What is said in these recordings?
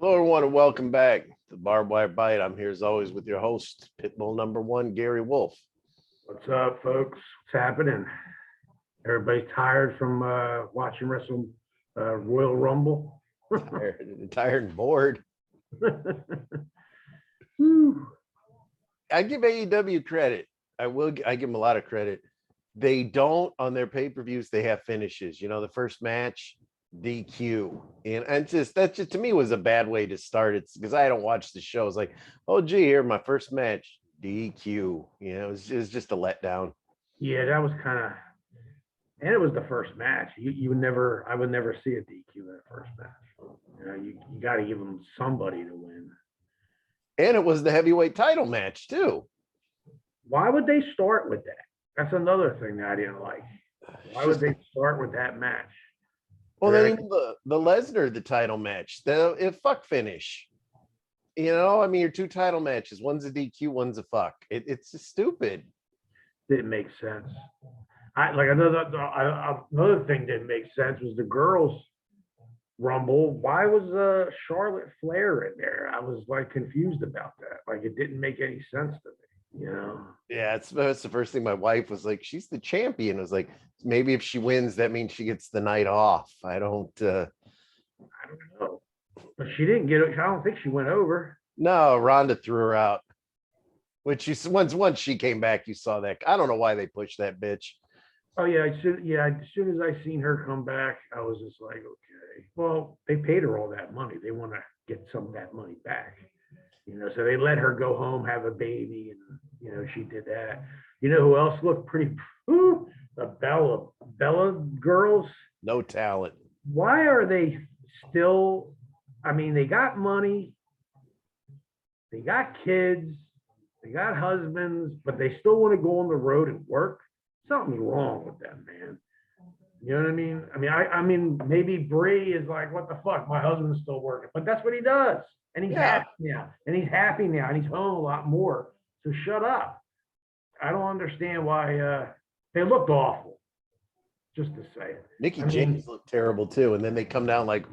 Hello, everyone, and welcome back to the Barbed Wire Bite. I'm here as always with your host, Pitbull #1, Gary Wolf. What's up, folks? What's happening? Everybody tired from watching Royal Rumble? Tired and bored. I give AEW credit. I give them a lot of credit. They don't, on their pay-per-views, they have finishes. You know, the first match, DQ. And that just to me was a bad way to start it because I don't watch the shows. Like, oh gee, here my first match, DQ. You know, it was just a letdown. Yeah, that was kind of, and it was the first match. I would never see a DQ in the first match. You know, you got to give them somebody to win. And it was the heavyweight title match too. Why would they start with that? That's another thing that I didn't like. Why would they start with that match? Well, then even the Lesnar, the title match, the fuck finish. You know, I mean, your two title matches, one's a DQ, one's a fuck. It's just stupid. Didn't make sense. Another thing didn't make sense was the girls' Rumble. Why was Charlotte Flair in there? I was like confused about that. Like it didn't make any sense to me. You know? Yeah, that's the first thing my wife was like. She's the champion. I was like, maybe if she wins, that means she gets the night off. I don't know, but she didn't get it. I don't think she went over. No, Ronda threw her out. Which once she came back, you saw that. I don't know why they pushed that bitch. Oh yeah, as soon as I seen her come back, I was just like, okay. Well, they paid her all that money. They want to get some of that money back. You know, so they let her go home, have a baby, and you know, she did that. You know who else looked pretty? The Bella girls. No talent. Why are they still? I mean, they got money, they got kids, they got husbands, but they still want to go on the road and work. Something's wrong with them, man. You know what I mean? I mean, maybe Bree is like, what the fuck? My husband's still working, but that's what he does, and he's happy now, and he's home a lot more. So shut up. I don't understand why they looked awful. Just to say it. Nikki James looked terrible too, and then they come down like,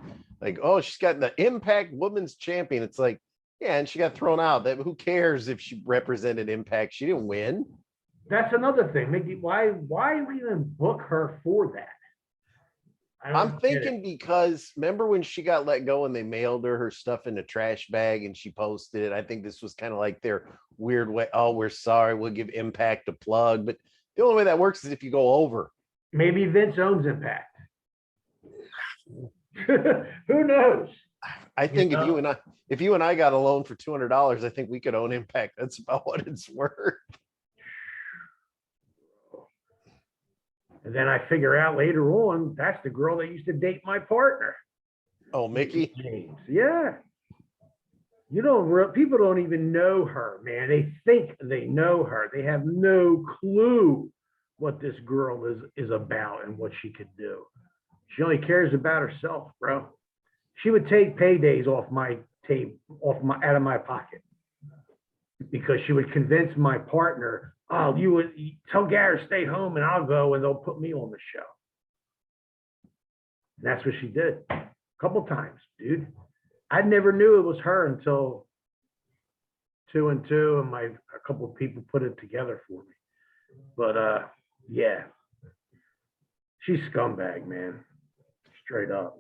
oh, she's got the Impact Women's Champion. It's like, yeah, and she got thrown out. That who cares if she represented Impact? She didn't win. That's another thing. Maybe why even book her for that? I'm thinking because remember when she got let go and they mailed her stuff in a trash bag and she posted it. I think this was kind of like their weird way. Oh, we're sorry. We'll give Impact a plug. But the only way that works is if you go over. Maybe Vince owns Impact. Who knows? I think if you and I got a loan for $200, I think we could own Impact. That's about what it's worth. And then I figure out later on, that's the girl that used to date my partner. Oh, Mickey James. Yeah. People don't even know her, man. They think they know her. They have no clue what this girl is about and what she could do. She only cares about herself, bro. She would take paydays off my tape, out of my pocket, because she would convince my partner, oh, you would tell Gary stay home and I'll go and they'll put me on the show. And that's what she did a couple times, dude. I never knew it was her until 2 and 2 and a couple of people put it together for me. But yeah, she's scumbag, man. Straight up.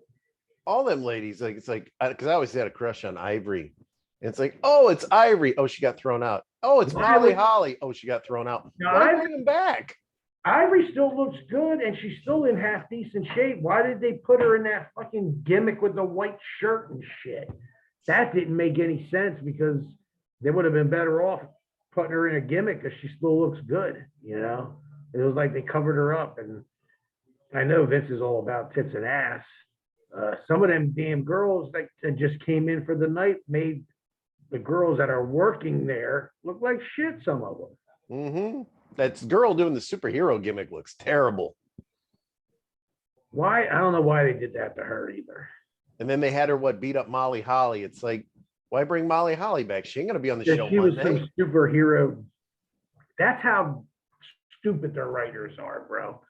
All them ladies, like it's like because I always had a crush on Ivory. And it's like, oh, it's Ivory. Oh, she got thrown out. Oh, it's Molly Holly. Oh, she got thrown out. No, why bring him back? Ivory still looks good and she's still in half decent shape. Why did they put her in that fucking gimmick with the white shirt and shit? That didn't make any sense because they would have been better off putting her in a gimmick because she still looks good, you know? It was like they covered her up. And I know Vince is all about tits and ass. Some of them damn girls that just came in for the night made the girls that are working there look like shit, some of them. Mm-hmm. That girl doing the superhero gimmick looks terrible. Why? I don't know why they did that to her either. And then they had her beat up Molly Holly. It's like, why bring Molly Holly back? She ain't gonna be on the show. She was some superhero. That's how stupid their writers are, bro.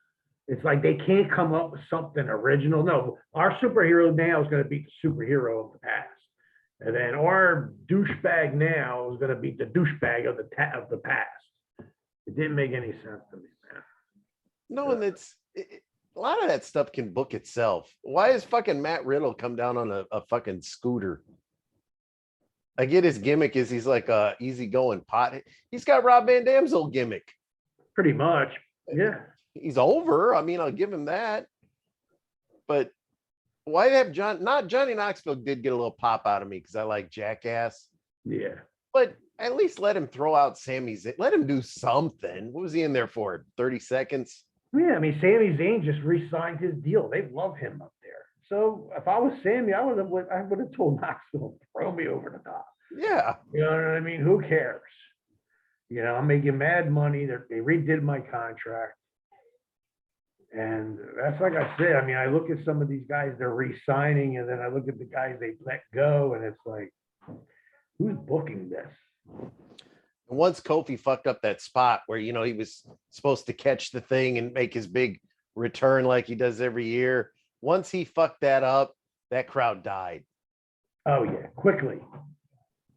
It's like they can't come up with something original. No, our superhero now is going to beat the superhero of the past. And then our douchebag now is going to beat the douchebag of the past. It didn't make any sense to me, man. No, and a lot of that stuff can book itself. Why is fucking Matt Riddle come down on a fucking scooter? I get his gimmick is he's like a easygoing pot. He's got Rob Van Dam's old gimmick. Pretty much. Yeah. He's over. I mean, I'll give him that. But why have Johnny Knoxville did get a little pop out of me because I like Jackass. Yeah. But at least let him throw out Sami Zayn. Let him do something. What was he in there for? 30 seconds? Yeah, I mean, Sami Zayn just re-signed his deal. They love him up there. So if I was Sami, I would have told Knoxville, throw me over the top. Yeah. You know what I mean? Who cares? You know, I'm making mad money. They redid my contract. And that's like I said, I mean, I look at some of these guys they're re-signing, and then I look at the guys they let go, and it's like, who's booking this? Once Kofi fucked up that spot where, you know, he was supposed to catch the thing and make his big return like he does every year. Once he fucked that up, that crowd died. Oh, yeah, quickly.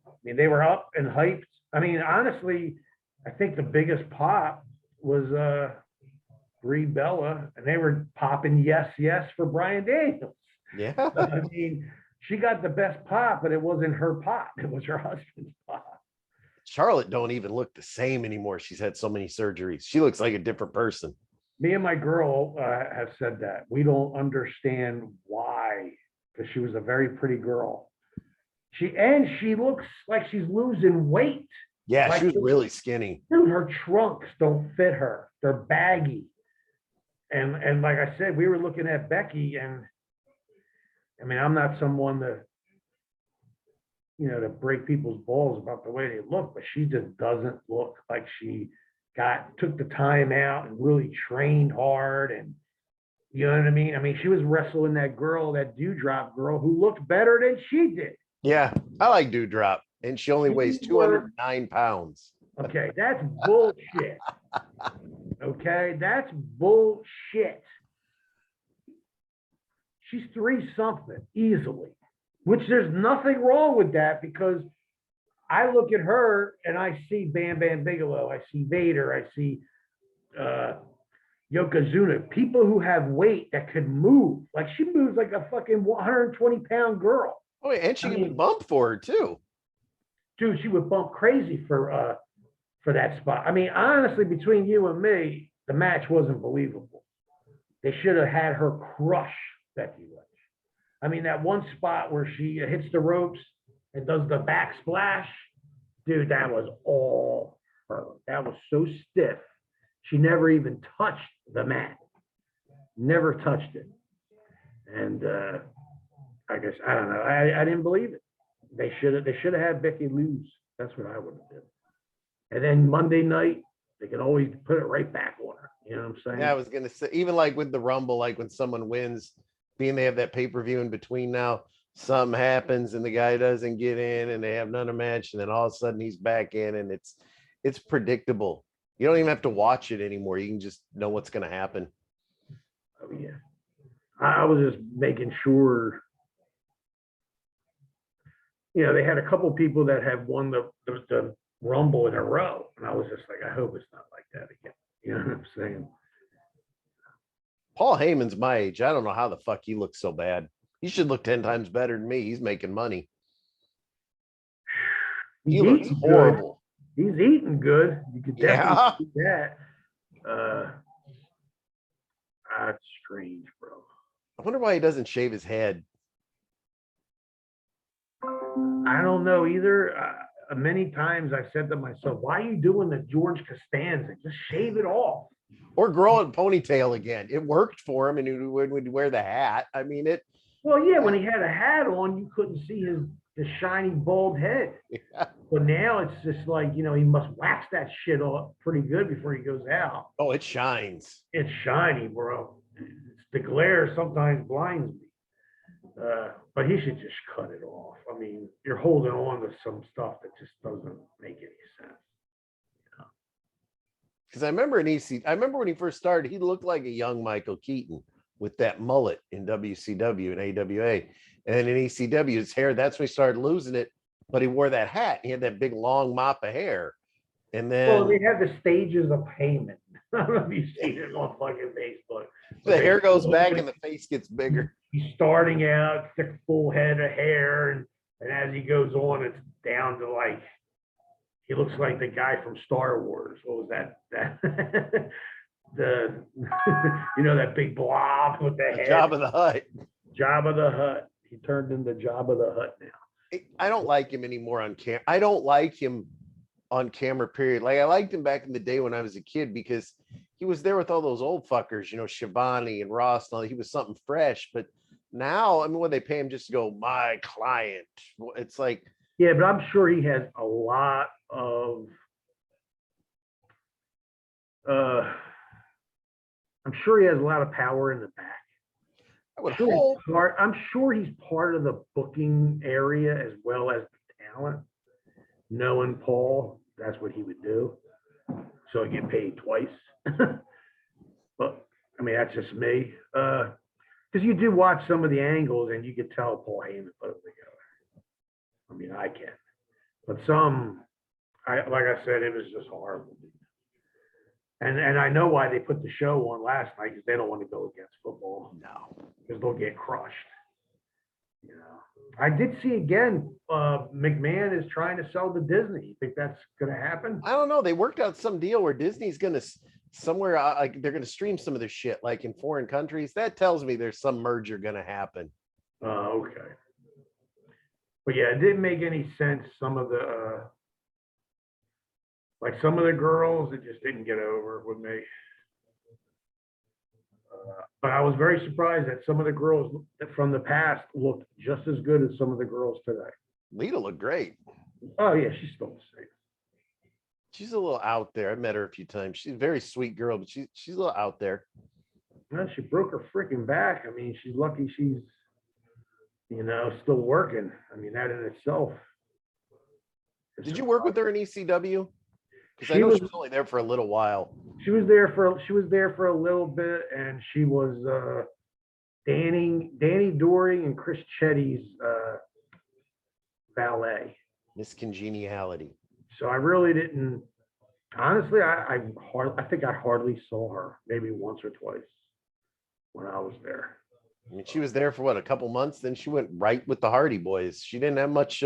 I mean, they were up and hyped. I mean, honestly, I think the biggest pop was Brie Bella, and they were popping yes for Bryan Daniels. Yeah. I mean, she got the best pop, but it wasn't her pop. It was her husband's pop. Charlotte don't even look the same anymore. She's had so many surgeries. She looks like a different person. Me and my girl have said that. We don't understand why, because she was a very pretty girl. She looks like she's losing weight. Yeah, like she was really skinny. Dude, her trunks don't fit her. They're baggy. And like I said, we were looking at Becky, and I mean, I'm not someone to, you know, to break people's balls about the way they look, but she just doesn't look like she took the time out and really trained hard. And you know what I mean? I mean, she was wrestling that girl, that Dewdrop girl, who looked better than she did. Yeah, I like Dewdrop, and she only weighs 209 pounds. Okay, that's bullshit. Okay, that's bullshit. She's 3-something easily, which there's nothing wrong with that, because I look at her and I see Bam Bam Bigelow, I see Vader, I see Yokozuna, people who have weight that could move. Like, she moves like a fucking 120-pound girl. Oh, and she can be bumped for her too. Dude, she would bump crazy for that spot. I mean, honestly, between you and me, the match wasn't believable. They should have had her crush Becky Lynch. I mean, that one spot where she hits the ropes and does the back splash, dude, that was all her. That was so stiff. She never even touched the mat. Never touched it. And I guess, I don't know. I didn't believe it. They should have had Becky lose. That's what I would have done. And then Monday night, they can always put it right back on her. You know what I'm saying? Yeah, I was gonna say, even like with the Rumble, like when someone wins, being they have that pay-per-view in between now, something happens and the guy doesn't get in and they have another match, and then all of a sudden he's back in, and it's predictable. You don't even have to watch it anymore. You can just know what's gonna happen. Oh yeah. I was just making sure. You know, they had a couple people that have won the Rumble in a row, and I was just like, I hope it's not like that again. You know what I'm saying? Paul Heyman's my age. I don't know how the fuck he looks so bad. He should look 10 times better than me. He's making money. He looks horrible. He's eating good. You could definitely see that. That's strange, bro. I wonder why he doesn't shave his head. I don't know either. Many times I said to myself, why are you doing the George Costanza? Just shave it off. Or grow a ponytail again. It worked for him, and he would wear the hat. I mean, it. Well, yeah, when he had a hat on, you couldn't see his shiny bald head. Yeah. But now it's just like, you know, he must wax that shit off pretty good before he goes out. Oh, it shines. It's shiny, bro. The glare sometimes blinds me. But he should just cut it off. I mean, you're holding on to some stuff that just doesn't make any sense. Because I remember when he first started, he looked like a young Michael Keaton. with that mullet in WCW and AWA. And in ECW, his hair, that's when he started losing it. But he wore that hat. He had that big long mop of hair. And Well, then they have the stages of payment. I don't know if you've seen it on fucking Facebook. the hair goes back and the face gets bigger. He's starting out, thick, full head of hair, and as he goes on, it's down to like, he looks like the guy from Star Wars. What was that? The that big blob with the head. Jabba the Hutt. Jabba the Hutt. He turned into Jabba the Hutt now. I don't like him anymore on camera. I don't like him on camera, period. Like I liked him back in the day when I was a kid because he was there with all those old fuckers, Shivani and Ross and all. He was something fresh. But now, I mean, when they pay him just to go, my client, it's like. Yeah, but I'm sure he has a lot of I'm sure he has a lot of power in the back. I would hope. I'm sure he's part of the booking area as well as the talent. Knowing Paul, that's what he would do. So he get paid twice. But I mean, that's just me. Because you do watch some of the angles and you could tell Paul Heyman put them together. I mean, I can. But some, like I said, it was just horrible. And I know why they put the show on last night, because they don't want to go against football. No. Because they'll get crushed. I did see again, McMahon is trying to sell to Disney. You think that's going to happen? I don't know. They worked out some deal where Disney's going to somewhere, like they're going to stream some of their shit, like in foreign countries. That tells me there's some merger going to happen. Okay. But yeah, it didn't make any sense. Some of the girls, it just didn't get over with me. But I was very surprised that some of the girls from the past looked just as good as some of the girls today. Lita looked great. Oh yeah, she's still the same. She's a little out there. I met her a few times. She's a very sweet girl, but she's a little out there. Well, she broke her freaking back. I mean, she's lucky she's still working. I mean, that in itself. Did you work with her in ECW? Because I know she was only there for a little while. She was there for a little bit, and she was Danny Doring and Chris Chetty's valet. Miss Congeniality. So I really didn't. Honestly, I think I hardly saw her. Maybe once or twice when I was there. I mean, she was there for a couple months. Then she went right with the Hardy Boys. She didn't have much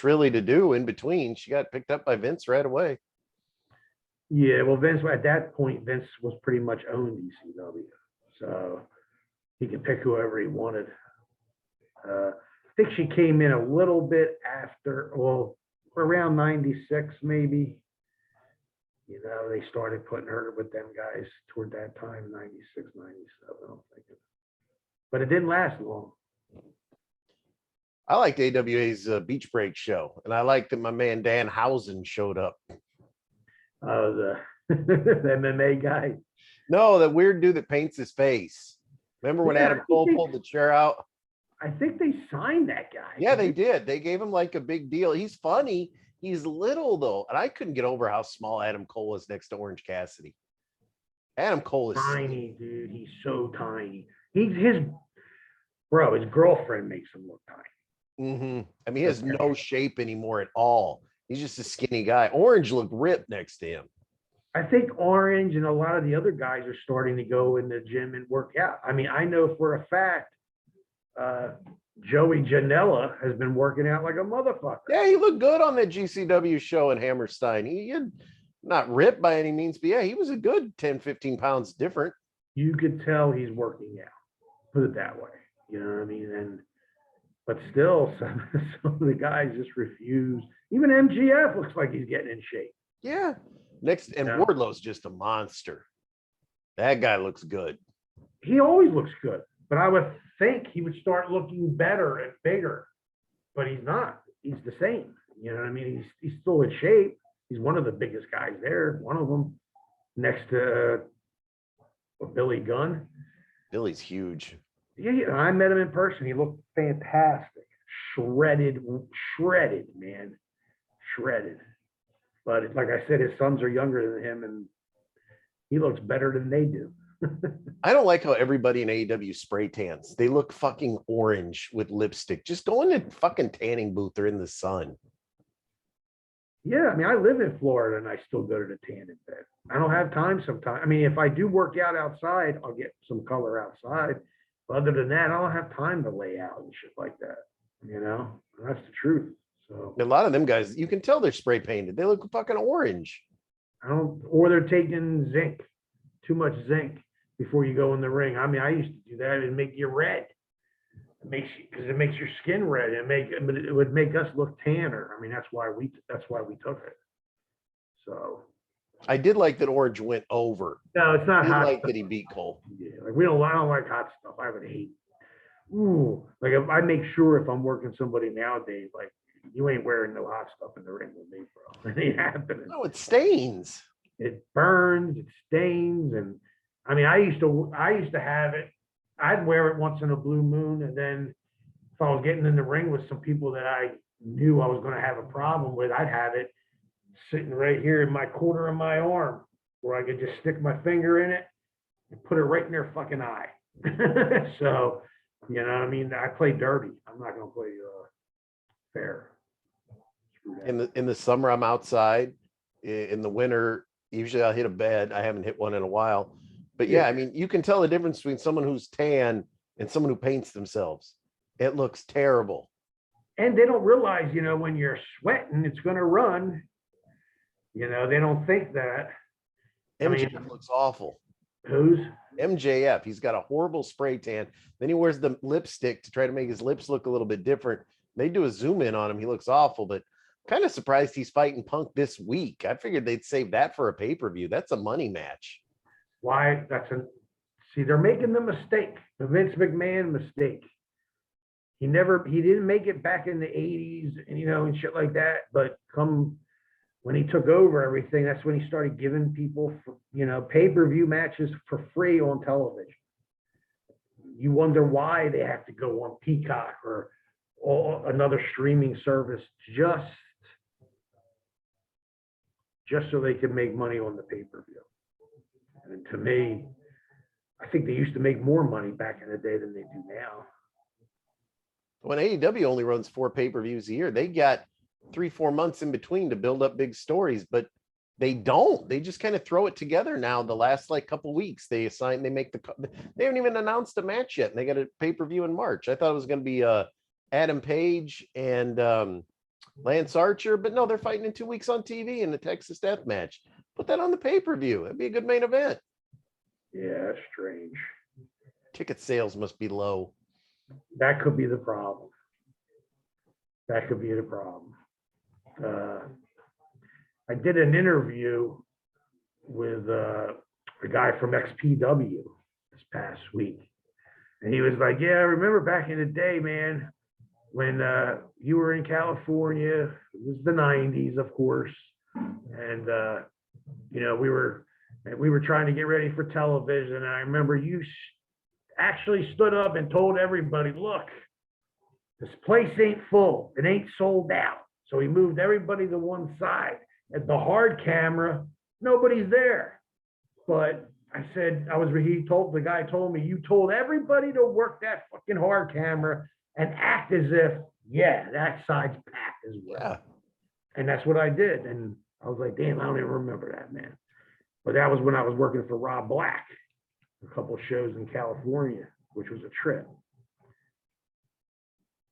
really to do in between. She got picked up by Vince right away. Yeah, well, Vince, at that point, Vince was pretty much owned ECW. So he could pick whoever he wanted. I think she came in a little bit after, around 96, maybe. They started putting her with them guys toward that time, 96, 97, I'm thinking. But it didn't last long. I liked AWA's Beach Break show, and I liked that my man Dan Housen showed up. The MMA guy. No, that weird dude that paints his face. Remember when Adam Cole pulled the chair out? I think they signed that guy. Yeah, they did. They gave him like a big deal. He's funny. He's little though, and I couldn't get over how small Adam Cole was next to Orange Cassidy. Adam Cole is tiny, dude. He's so tiny. His girlfriend makes him look tiny. Mm-hmm. I mean, he has no shape anymore at all. He's just a skinny guy. Orange looked ripped next to him. I think Orange and a lot of the other guys are starting to go in the gym and work out. I mean, I know for a fact Joey Janela has been working out like a motherfucker. Yeah, he looked good on that GCW show in Hammerstein. He had not ripped by any means, but yeah, he was a good 10, 15 pounds different. You could tell he's working out. Put it that way. You know what I mean? But still, some of the guys just refuse. Even MGF looks like he's getting in shape. Yeah. Wardlow's just a monster. That guy looks good. He always looks good, but I would think he would start looking better and bigger, but he's not. He's the same. You know what I mean? He's still in shape. He's one of the biggest guys there. One of them next to Billy Gunn. Billy's huge. Yeah, I met him in person. He looked fantastic. Shredded, man. Shredded. But like I said, his sons are younger than him, and he looks better than they do. I don't like how everybody in AEW spray tans. They look fucking orange with lipstick. Just go in the fucking tanning booth or in the sun. Yeah, I mean, I live in Florida and I still go to the tanning bed. I don't have time sometimes. I mean, if I do work out outside, I'll get some color outside. But other than that, I don't have time to lay out and shit like that. You know, and that's the truth. So A lot of them guys, you can tell they're spray painted. They look fucking orange. I don't, or they're taking zinc, too much zinc before you go in the ring. I mean, I used to do that and make you red. It makes you, because it makes your skin red and but it would make us look tanner. I mean, that's why we took it. So I did like that Orange went over. no, it's not I did hot like stuff. that he beat Cole. Yeah, like I don't like hot stuff. I would hate. Ooh, like if I make sure if I'm working somebody nowadays, like you ain't wearing no hot stuff in the ring with me, bro. It ain't happening. No, it stains. It burns, it stains, and I mean, I used to have it. I'd wear it once in a blue moon, and then if I was getting in the ring with some people that I knew I was going to have a problem with, I'd have it sitting right here in my corner of my arm, where I could just stick my finger in it and put it right in their fucking eye. So, you know what I mean? I play dirty. I'm not going to play fair. In the summer, I'm outside. In the winter, usually I'll hit a bed. I haven't hit one in a while. But yeah, I mean, you can tell the difference between someone who's tan and someone who paints themselves. It looks terrible. And they don't realize, you know, when you're sweating, it's going to run. You know, they don't think that. MJF looks awful. Who's? MJF. He's got a horrible spray tan. Then he wears the lipstick to try to make his lips look a little bit different. They do a zoom in on him. He looks awful, but kind of surprised he's fighting Punk this week. I figured they'd save that for a pay-per-view. That's a money match. Why? See, they're making the mistake, the Vince McMahon mistake. He didn't make it back in the 80s and, you know, and shit like that. But when he took over everything, that's when he started giving people, you know, pay-per-view matches for free on television. You wonder why they have to go on Peacock or another streaming service just so they can make money on the pay-per-view. And to me, I think they used to make more money back in the day than they do now. When AEW only runs 4 pay-per-views a year, they got 3-4 months in between to build up big stories, but they don't. They just kind of throw it together now. The last couple weeks, they haven't even announced a match yet, and they got a pay-per-view in March. I thought it was going to be Adam Page and Lance Archer, but no, they're fighting in 2 weeks on TV in the Texas Death Match. Put that on the pay-per-view. It'd be a good main event. Yeah, that's strange. Ticket sales must be low. That could be the problem. I did an interview with a guy from XPW this past week. And he was like, yeah, I remember back in the day, man, when you were in California. It was the 90s, of course. And, you know, we were trying to get ready for television. And I remember you actually stood up and told everybody, look, this place ain't full. It ain't sold out. So he moved everybody to one side. At the hard camera, nobody's there. But I said, the guy told me, you told everybody to work that fucking hard camera and act as if, yeah, that side's packed as well. Yeah. And that's what I did. And I was like, damn, I don't even remember that, man. But that was when I was working for Rob Black, a couple of shows in California, which was a trip.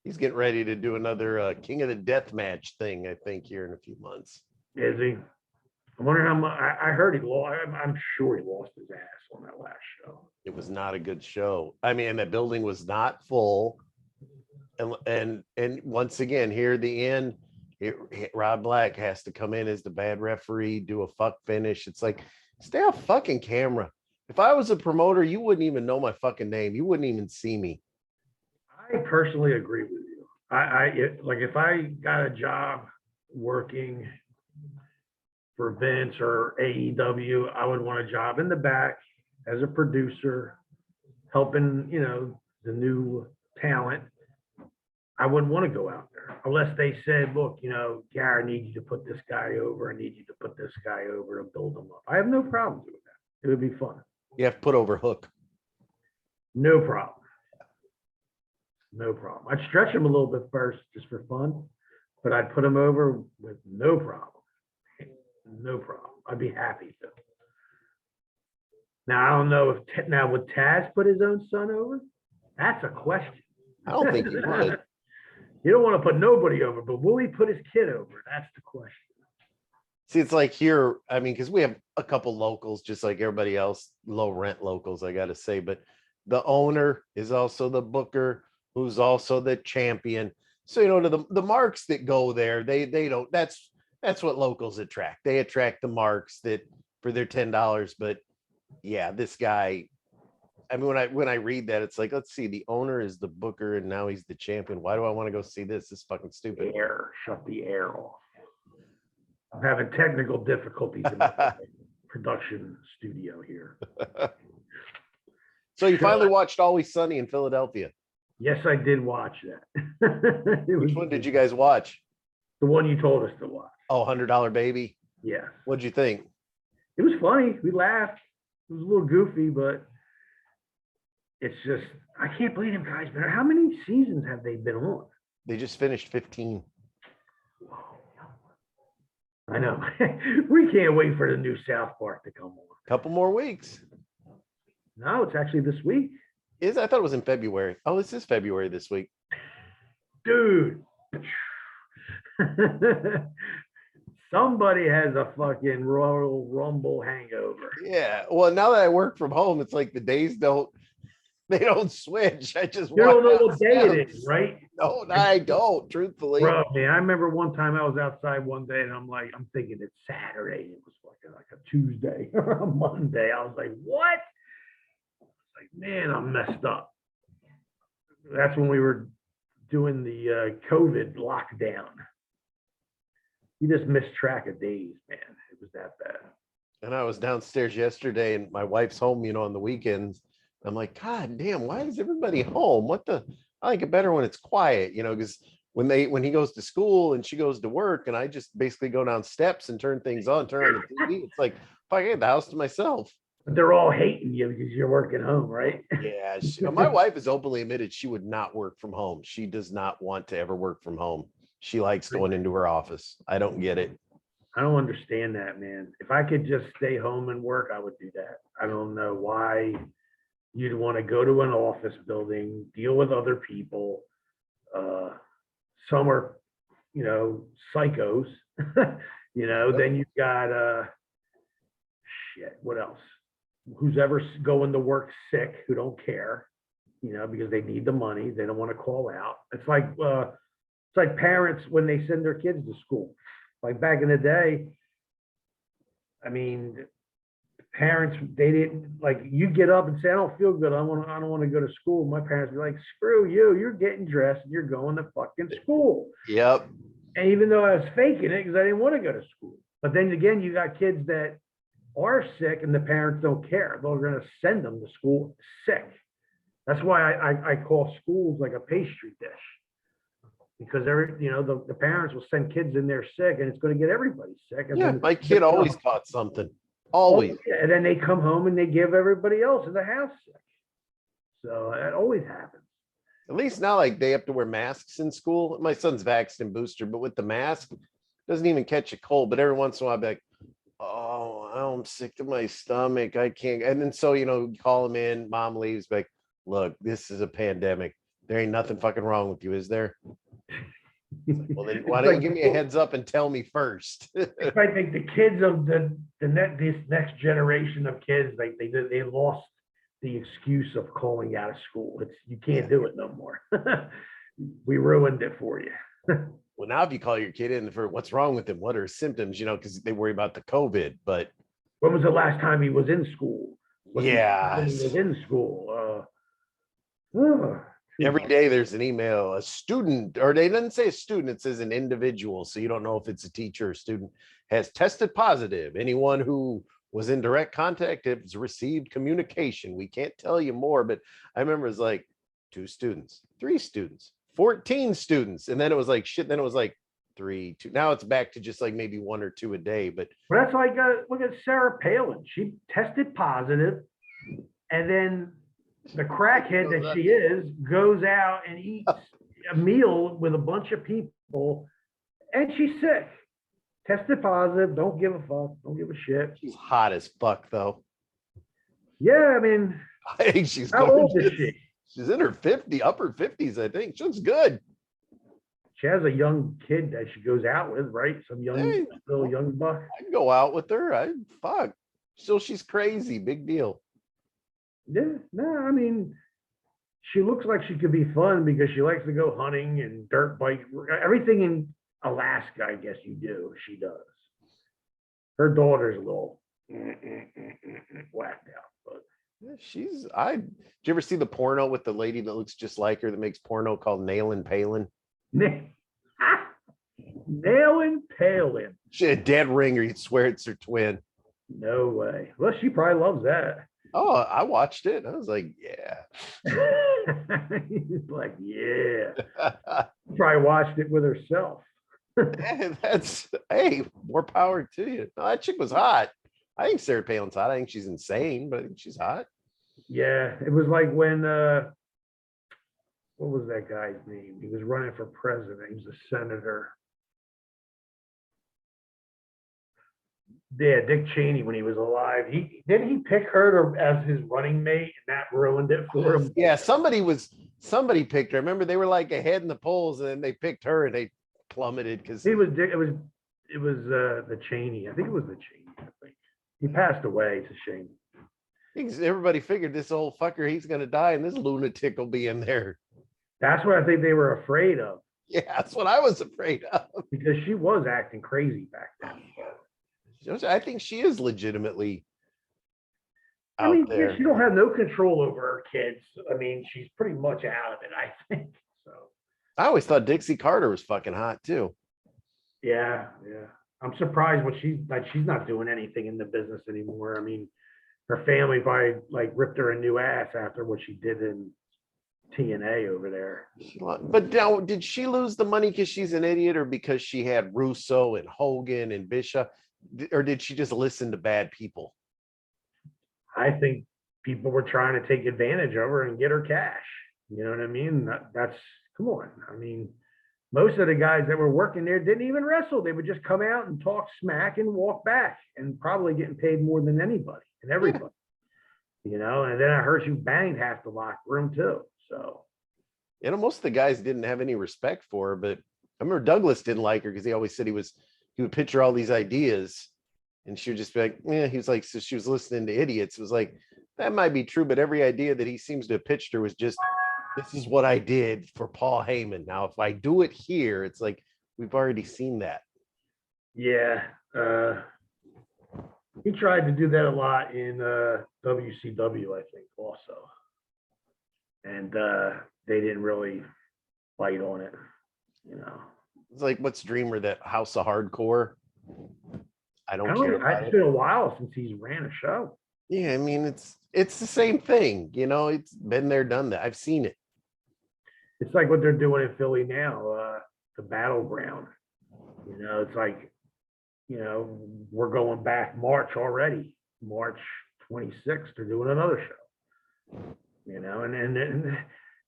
He's getting ready to do another King of the Death Match thing, I think, here in a few months. Is he? I wonder how much. I heard he lost. I'm sure he lost his ass on that last show. It was not a good show. I mean, that building was not full. And once again, here at the end, Rob Black has to come in as the bad referee, do a fuck finish. It's like, stay off fucking camera. If I was a promoter, you wouldn't even know my fucking name. You wouldn't even see me. I personally agree with you. If I got a job working for Vince or AEW, I would want a job in the back as a producer, helping, you know, the new talent. I wouldn't want to go out there unless they said, look, you know, Gary, I need you to put this guy over. I need you to put this guy over to build him up. I have no problem doing that. It would be fun. You have to put over Hook. No problem. No problem. I'd stretch him a little bit first just for fun, but I'd put him over with no problem. No problem. I'd be happy to. Now, I don't know if now would Taz put his own son over? That's a question. I don't think he would. You don't want to put nobody over, but will he put his kid over? That's the question. See, it's like here, I mean, because we have a couple locals, just like everybody else, low rent locals, I got to say, but the owner is also the booker, who's also the champion. So, you know, to the marks that go there, they don't, that's what locals attract. They attract the marks that for their $10. But yeah, this guy, I mean, when I read that, it's like, let's see, the owner is the booker and now he's the champion. Why do I want to go see this? This is fucking stupid. Shut the air off. I'm having technical difficulties in the production studio here. So you finally watched Always Sunny in Philadelphia. Yes, I did watch that. Which one did you guys watch? The one you told us to watch. Oh, $100 Baby. Yeah. What'd you think? It was funny. We laughed. It was a little goofy, but it's just, I can't believe them guys, man. How many seasons have they been on? They just finished 15. I know. We can't wait for the new South Park to come on. Couple more weeks. No, it's actually this week. I thought it was in February. Oh, this is February this week. Dude. Somebody has a fucking Royal Rumble hangover. Yeah. Well, now that I work from home, it's like the days don't switch. I just You don't know what day it is, right? No, I don't, truthfully. Bro, man, I remember one time I was outside one day and I'm thinking it's Saturday. It was like a Tuesday or a Monday. I was like, what? Like, man, I'm messed up. That's when we were doing the COVID lockdown. You just missed track of days, man. It was that bad. And I was downstairs yesterday and my wife's home, you know, on the weekends. I'm like, God damn, why is everybody home? I like it better when it's quiet, you know, because when he goes to school and she goes to work and I just basically go down steps and turn things on, turn on the TV. It's like, fuck, I had the house to myself. But they're all hating you because you're working home, right? Yeah. My wife has openly admitted she would not work from home. She does not want to ever work from home. She likes going into her office. I don't get it. I don't understand that, man. If I could just stay home and work, I would do that. I don't know why you'd want to go to an office building, deal with other people. Some are, you know, psychos, you know, then you've got, what else? Who's ever going to work sick, who don't care, you know, because they need the money. They don't want to call out. It's like parents when they send their kids to school. Like back in the day, I mean, parents, they didn't, like, you get up and say, I don't feel good. I don't want to go to school. My parents be like, screw you. You're getting dressed and you're going to fucking school. Yep. And even though I was faking it because I didn't want to go to school. But then again, you got kids that are sick and the parents don't care. They're going to send them to school sick. That's why I call schools like a pastry dish. Because the parents will send kids in there sick and it's going to get everybody sick. And yeah, my kid always caught something. Always. And then they come home and they give everybody else in the house sick. So that always happens. At least now, like, they have to wear masks in school. My son's vaxxed and booster, but with the mask, doesn't even catch a cold. But every once in a while, I'll be like, oh, I'm sick to my stomach. I can't. And then so, you know, call him in, mom leaves, like, look, this is a pandemic. There ain't nothing fucking wrong with you, is there? Like, well, then why don't you give me a heads up and tell me first? I think the kids of this next generation of kids, like they lost the excuse of calling out of school. You can't do it no more. We ruined it for you. Well, now if you call your kid in for what's wrong with him, what are his symptoms, you know, because they worry about the COVID. But when was the last time he was in school? When he was in school. Every day there's an email, a student, or they didn't say a student, it says an individual. So you don't know if it's a teacher or student has tested positive. Anyone who was in direct contact has received communication. We can't tell you more, but I remember it was like 2 students, 3 students, 14 students. And then it was like, shit. Then it was like 3, 2. Now it's back to just like maybe 1 or 2 a day. But that's like, look at Sarah Palin. She tested positive. And then the crackhead that she is goes out and eats a meal with a bunch of people, and she's sick. Tested positive. Don't give a fuck. Don't give a shit. She's hot as fuck, though. Yeah, I mean, I think she's how old is gorgeous. she? She's in her upper 50s, I think. She looks good. She has a young kid that she goes out with, right? Some young, Hey, little young buck. I can go out with her. Fuck. Still, she's crazy. Big deal. Yeah, no, I mean, she looks like she could be fun because she likes to go hunting and dirt bike. Everything in Alaska, I guess you do. She does. Her daughter's a little whacked out, but Yeah, did you ever see the porno with the lady that looks just like her that makes porno called Nailin' Palin? Nailing Palin. She had a dead ringer. You'd swear it's her twin. No way. Well, she probably loves that. Oh, I watched it. I was like, yeah. He's like, yeah. Probably watched it with herself. Hey, more power to you. No, that chick was hot. I think Sarah Palin's hot. I think she's insane, but I think she's hot. Yeah, it was like when what was that guy's name? He was running for president. He was a senator. Yeah, Dick Cheney when he was alive. Didn't he pick her as his running mate, and that ruined it for him. Yeah, somebody picked her. I remember they were like ahead in the polls, and then they picked her, and they plummeted because it was the Cheney. I think it was the Cheney. I think he passed away. It's a shame. Everybody figured this old fucker, he's gonna die, and this lunatic will be in there. That's what I think they were afraid of. Yeah, that's what I was afraid of. Because she was acting crazy back then. I think she is legitimately I mean, there. she don't have no control over her kids. I mean, she's pretty much out of it, I think. So I always thought Dixie Carter was fucking hot too. yeah. I'm surprised when she's not doing anything in the business anymore. I mean, her family probably like ripped her a new ass after what she did in TNA over there. But now, did she lose the money because she's an idiot, or because she had Russo and Hogan and Bishop, or did she just listen to bad people? I think people were trying to take advantage of her and get her cash. You know what I mean? That's come on. I mean, most of the guys that were working there didn't even wrestle. They would just come out and talk smack and walk back, and probably getting paid more than anybody and everybody. Yeah. You know, and then I heard you banged half the locker room too. So, you know, most of the guys didn't have any respect for her, but I remember Douglas didn't like her because he always said he would pitch her all these ideas, and she would just be like, yeah. He was like, so she was listening to idiots. It was like, that might be true, but every idea that he seems to have pitched her was just, this is what I did for Paul Heyman. Now, if I do it here, it's like, we've already seen that. Yeah. He tried to do that a lot in WCW, I think, also. And they didn't really fight on it, you know. It's like, what's Dreamer, that House of Hardcore? I don't care. It's been a while since he's ran a show. Yeah, I mean, it's the same thing, you know. It's been there, done that. I've seen it. It's like what they're doing in Philly now, the Battleground. You know, it's like, you know, we're going back March already. March 26th, they're doing another show. You know, and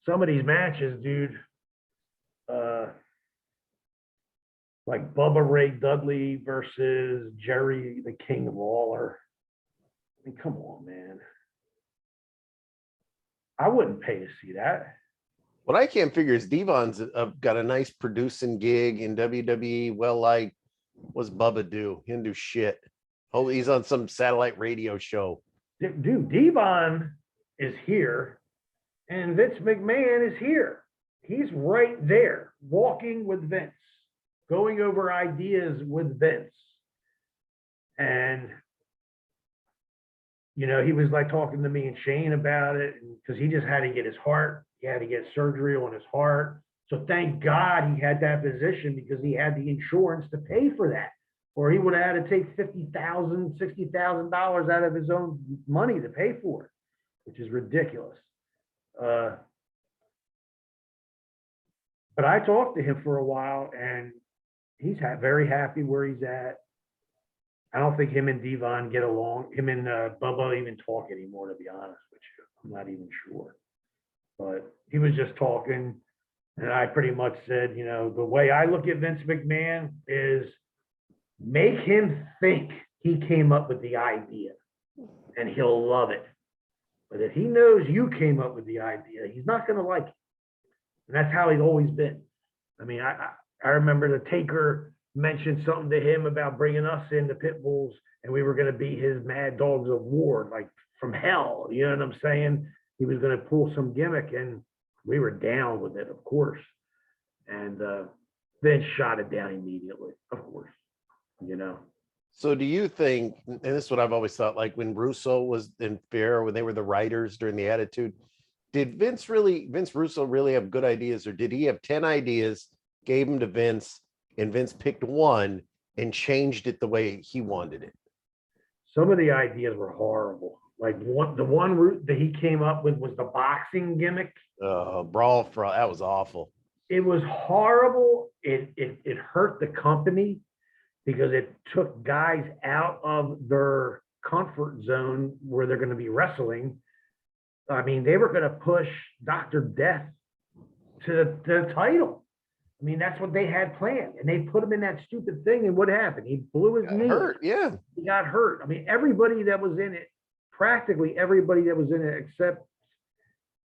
some of these matches, dude, like Bubba Ray Dudley versus Jerry the King Lawler. I mean, come on, man. I wouldn't pay to see that. What I can't figure is Devon's got a nice producing gig in WWE. Well, like, what's Bubba do? He didn't do shit. Oh, he's on some satellite radio show. Dude, Devon is here, and Vince McMahon is here. He's right there, walking with Vince, going over ideas with Vince. And, you know, he was like talking to me and Shane about it, because he just had to get his heart. He had to get surgery on his heart. So thank God he had that position, because he had the insurance to pay for that. Or he would have had to take $50,000, $60,000 out of his own money to pay for it, which is ridiculous. But I talked to him for a while, and he's very happy where he's at. I don't think him and Devon get along. Him and Bubba even talk anymore, to be honest with you. I'm not even sure. But he was just talking, and I pretty much said, you know, the way I look at Vince McMahon is make him think he came up with the idea, and he'll love it. But if he knows you came up with the idea, he's not going to like it. And that's how he's always been. I mean, I remember the Taker mentioned something to him about bringing us in the Pitbulls, and we were going to be his Mad Dogs of War, like from hell. You know what I'm saying? He was going to pull some gimmick, and we were down with it, of course. And then shot it down immediately, of course. You know. So do you think, and this is what I've always thought, like when Russo was in Fair, when they were the writers during the Attitude, did Vince Russo really have good ideas, or did he have 10 ideas, gave them to Vince, and Vince picked one and changed it the way he wanted it? Some of the ideas were horrible. Like the one route that he came up with was the boxing gimmick. Brawl for that was awful. It was horrible. It hurt the company because it took guys out of their comfort zone where they're going to be wrestling. I mean, they were going to push Dr. Death to the title. I mean, that's what they had planned. And they put him in that stupid thing. And what happened? He blew his knee. Hurt, yeah. He got hurt. I mean, everybody that was in it, practically everybody that was in it, except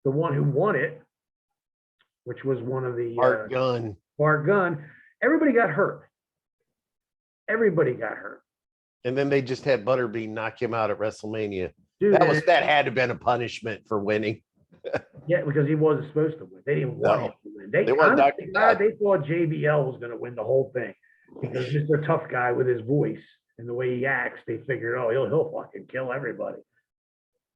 the one who won it, which was one of the Bart Gunn. Everybody got hurt. Everybody got hurt. And then they just had Butterbean knock him out at WrestleMania. Dude, that had to have been a punishment for winning. Yeah, because he wasn't supposed to win. They didn't want him to win. They thought JBL was going to win the whole thing because Mr. Tough Guy with his voice and the way he acts, they figured, oh, he'll fucking kill everybody.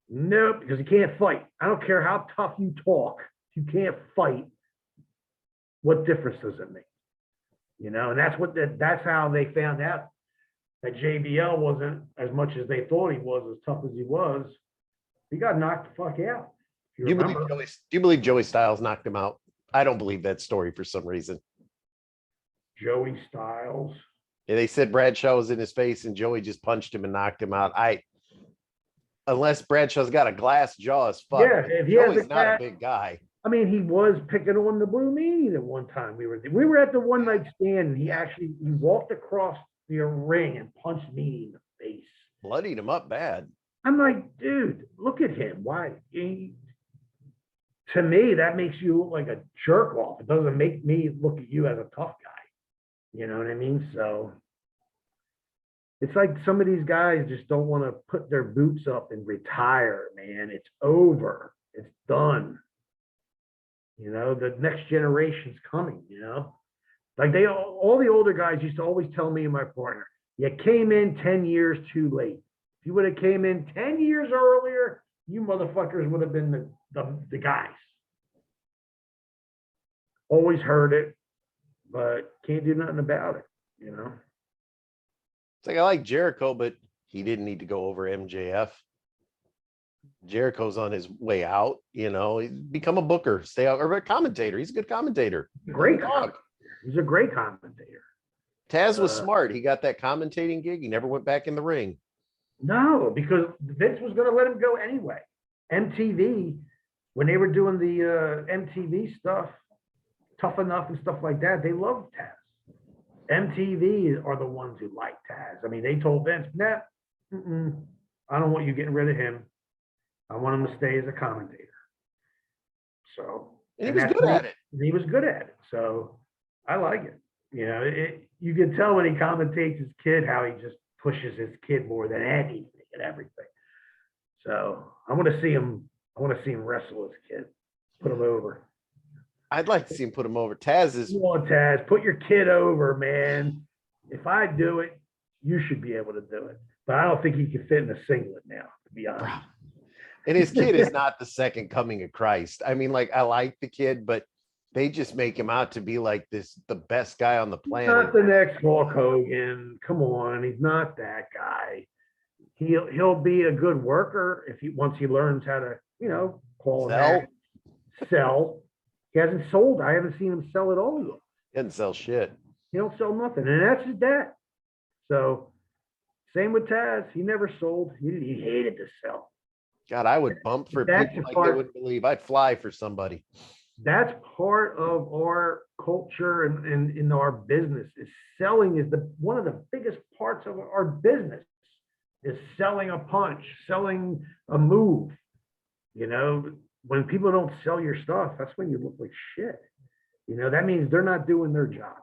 Nope, because he can't fight. I don't care how tough you talk. If you can't fight, what difference does it make? You know, and that's how they found out that JBL wasn't as much as they thought he was, as tough as he was. He got knocked the fuck out. Do you believe Joey Styles knocked him out? I don't believe that story for some reason. Joey Styles. Yeah, they said Bradshaw was in his face and Joey just punched him and knocked him out. Unless Bradshaw's got a glass jaw as fuck. Yeah, if he Joey's not a big guy. I mean, he was picking on the Blue Meanie at one time. We were at the one night stand, and he walked across the ring and punched me in the face. Bloodied him up bad. I'm like, dude, look at him. Why? To me, that makes you look like a jerk off. It doesn't make me look at you as a tough guy. You know what I mean? So it's like some of these guys just don't want to put their boots up and retire, man. It's over. It's done. You know, the next generation's coming, you know? Like all the older guys used to always tell me and my partner, you came in 10 years too late. If you would have came in 10 years earlier, you motherfuckers would have been the guys. Always heard it, but can't do nothing about it, you know? It's like I like Jericho, but he didn't need to go over MJF. Jericho's on his way out, you know. He's become a booker, stay out, or a commentator. He's a good commentator. Great dog. He's a great commentator. Taz was smart. He got that commentating gig. He never went back in the ring. No, because Vince was going to let him go anyway. MTV, when they were doing the MTV stuff, Tough Enough and stuff like that, they loved Taz. MTV are the ones who like Taz. I mean, they told Vince, nah, I don't want you getting rid of him. I want him to stay as a commentator. So, and he was good at it. He was good at it. So I like it. You know, you can tell when he commentates his kid how he just pushes his kid more than anything and everything. So I want to see him wrestle his kid, put him over. I'd like to see him put him over. Taz is. Come on, Taz, put your kid over, man. If I do it, you should be able to do it. But I don't think he can fit in a singlet now, to be honest. And his kid is not the second coming of Christ. I mean, like, I like the kid, but they just make him out to be like the best guy on the planet. Not the next Hulk Hogan. Come on, he's not that guy. He'll be a good worker once he learns how to, you know, sell. He hasn't sold. I haven't seen him sell at all yet. He doesn't sell shit. He don't sell nothing, and that's his dad. So Same with Taz. He never sold. He hated to sell. God, I would bump for That's people the like they part. wouldn't believe. I'd fly for somebody. That's part of our culture and in our business. Is selling is one of the biggest parts of our business. Is selling a punch, selling a move. You know, when people don't sell your stuff, that's when you look like shit. You know, that means they're not doing their job.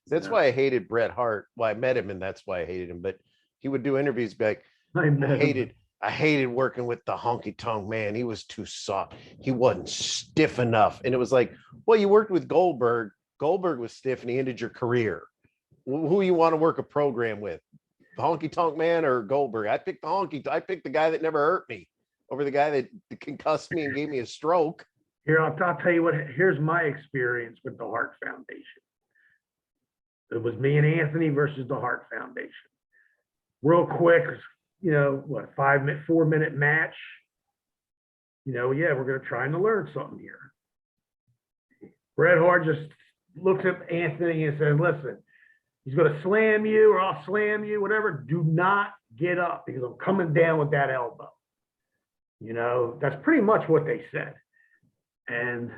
That's why I hated Bret Hart. Well, I met him, and that's why I hated him. But he would do interviews, be like, I hated working with the honky tonk man. He was too soft. He wasn't stiff enough. And it was like, well, you worked with Goldberg. Goldberg was stiff, and he ended your career. Who you want to work a program with? The honky tonk man or Goldberg? I picked I picked the guy that never hurt me over the guy that concussed me and gave me a stroke. Here, I'll tell you what, here's my experience with the Hart Foundation. It was me and Anthony versus the Hart Foundation. Real quick, you know, what, 4-minute match. You know, yeah, we're going to try to learn something here. Bret Hart just looks at Anthony and says, listen, he's going to slam you or I'll slam you, whatever. Do not get up because I'm coming down with that elbow. You know, that's pretty much what they said. And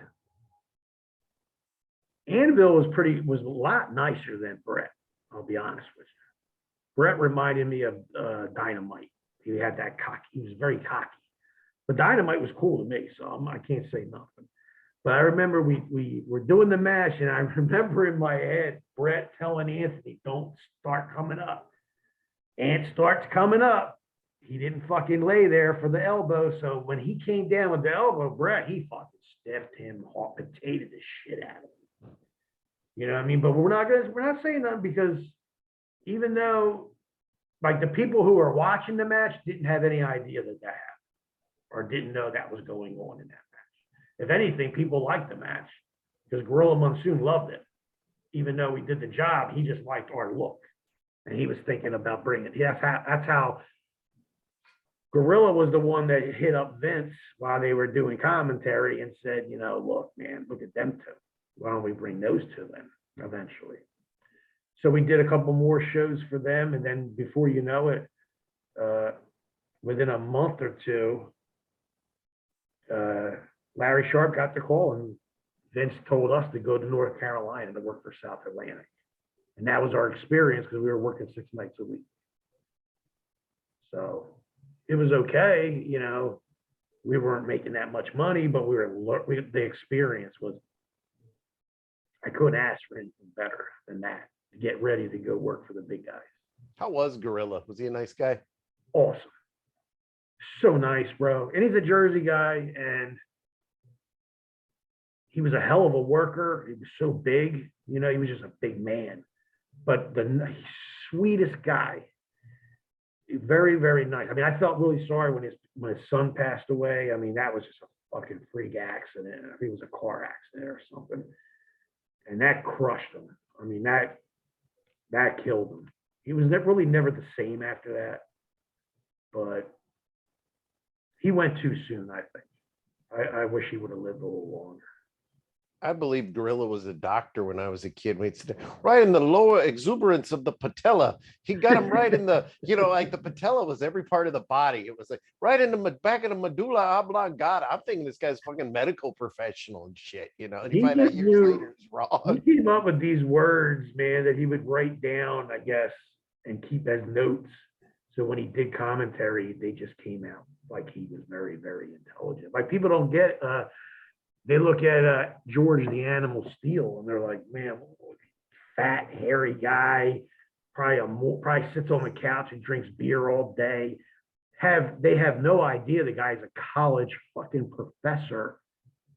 Anvil was a lot nicer than Bret, I'll be honest with you. Bret reminded me of Dynamite. He had that cocky, he was very cocky. But Dynamite was cool to me, so I can't say nothing. But I remember we were doing the match, and I remember in my head, Bret telling Anthony, don't start coming up. Ant starts coming up. He didn't fucking lay there for the elbow. So when he came down with the elbow, Bret, he fucking stiffed him, hot potato the shit out of him. You know what I mean? But we're not saying that because even though like the people who are watching the match didn't have any idea that happened or didn't know that was going on in that match. If anything, people liked the match because Gorilla Monsoon loved it. Even though we did the job, he just liked our look. And he was thinking about bringing it. That's how Gorilla was the one that hit up Vince while they were doing commentary and said, you know, look, man, look at them two. Why don't we bring those two then eventually? So we did a couple more shows for them. And then before you know it, within a month or two, Larry Sharp got the call and Vince told us to go to North Carolina to work for South Atlantic. And that was our experience because we were working 6 nights a week. So it was okay. You know, we weren't making that much money, but the experience was, I couldn't ask for anything better than that to get ready to go work for the big guys. How was Gorilla? Was he a nice guy? Awesome. So nice, bro. And he's a Jersey guy, and he was a hell of a worker. He was so big, you know, he was just a big man, but the sweetest guy. Very, very nice. I mean, I felt really sorry when his son passed away. I mean, that was just a fucking freak accident. I think it was a car accident or something. And that crushed him. I mean, that killed him. He was really never the same after that. But he went too soon, I think. I wish he would have lived a little longer. I believe Gorilla was a doctor when I was a kid. Right in the lower exuberance of the patella. He got him right in the, you know, like the patella was every part of the body. It was like right in the back of the medulla oblongata. I'm thinking this guy's fucking medical professional and shit, you know. And you find out years later he's wrong. He came up with these words, man, that he would write down, I guess, and keep as notes. So when he did commentary, they just came out like he was very, very intelligent. Like people don't get. They look at George the Animal Steel and they're like, man, fat, hairy guy, probably sits on the couch and drinks beer all day. They have no idea the guy's a college fucking professor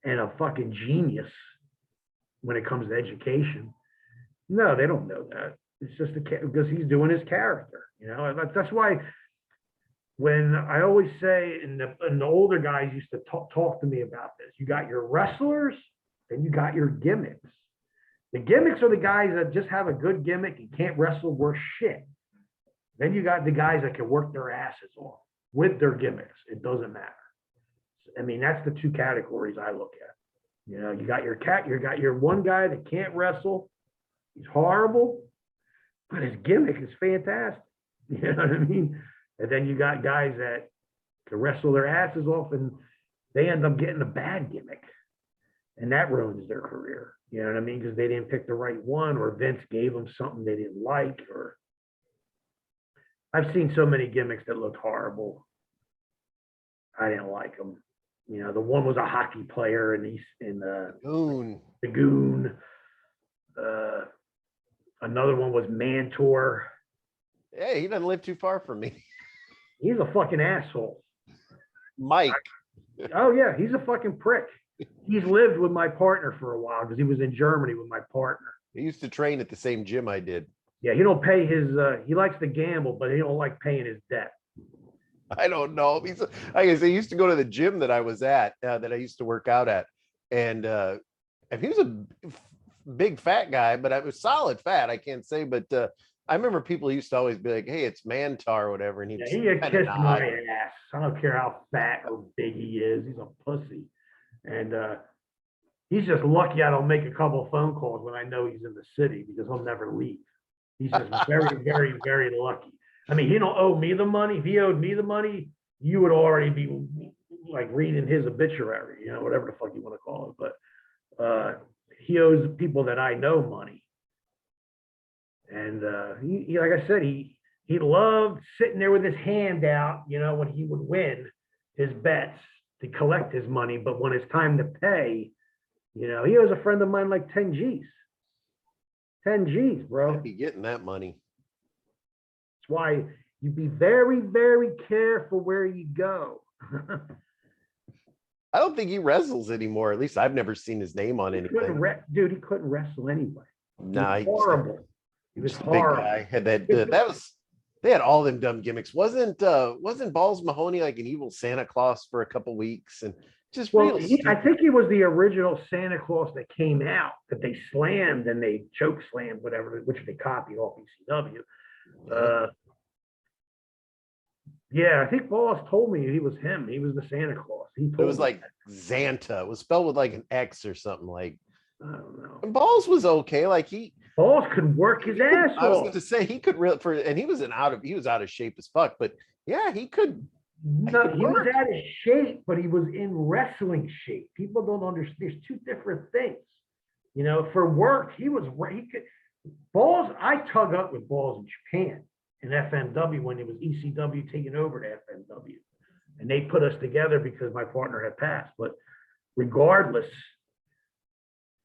and a fucking genius when it comes to education. No, they don't know that. It's just because he's doing his character, you know. That's why when I always say, and the older guys used to talk to me about this, you got your wrestlers, then you got your gimmicks. The gimmicks are the guys that just have a good gimmick and can't wrestle worth shit. Then you got the guys that can work their asses off with their gimmicks. It doesn't matter. I mean, that's the two categories I look at. You know, you got your one guy that can't wrestle. He's horrible, but his gimmick is fantastic. You know what I mean? And then you got guys that can wrestle their asses off and they end up getting a bad gimmick. And that ruins their career. You know what I mean? Because they didn't pick the right one, or Vince gave them something they didn't like, or I've seen so many gimmicks that looked horrible. I didn't like them. You know, the one was a hockey player and he's in the Goon. Another one was Mantor. Hey, he doesn't live too far from me. He's a fucking asshole. Mike. Oh yeah, he's a fucking prick. He's lived with my partner for a while because he was in Germany with my partner. He used to train at the same gym I did. Yeah, he don't pay his. He likes to gamble, but he don't like paying his debt. I don't know. He's like I say, he used to go to the gym that I was at, that I used to work out at, and he was a big fat guy, but I was solid fat. I can't say, but I remember people used to always be like, "Hey, it's Mantar," or whatever, and he kissed my ass. I don't care how fat or big he is. He's a pussy, and he's just lucky I don't make a couple of phone calls when I know he's in the city because he'll never leave. He's just very, very, very lucky. I mean, he don't owe me the money. If he owed me the money, you would already be like reading his obituary, you know, whatever the fuck you want to call it. But he owes people that I know money. And he like I said, he loved sitting there with his hand out, you know, when he would win his bets to collect his money. But when it's time to pay, you know, he owes a friend of mine like 10 G's. 10 G's, bro. I'd be getting that money. That's why you be very, very careful where you go. I don't think he wrestles anymore. At least I've never seen his name on anything. Dude, he couldn't wrestle anyway. Nah, he was horrible. He was horrible. Big guy. Had that they had all them dumb gimmicks. Wasn't Balls Mahoney like an evil Santa Claus for a couple weeks and just I think he was the original Santa Claus that came out that they slammed and they choke slammed, whatever, which they copied off ECW. Yeah, I think Balls told me he was him. He was the Santa Claus. It was like Xanta. It was spelled with like an X or something. Like I don't know. And Balls was okay. Like Balls could work his ass off. I was going to say he could and he was out of shape as fuck. But yeah, he could. No, he was out of shape, but he was in wrestling shape. People don't understand. There's two different things. You know, for work, he could. Balls, I tug up with Balls in Japan in FMW when it was ECW taking over to FMW. And they put us together because my partner had passed. But regardless,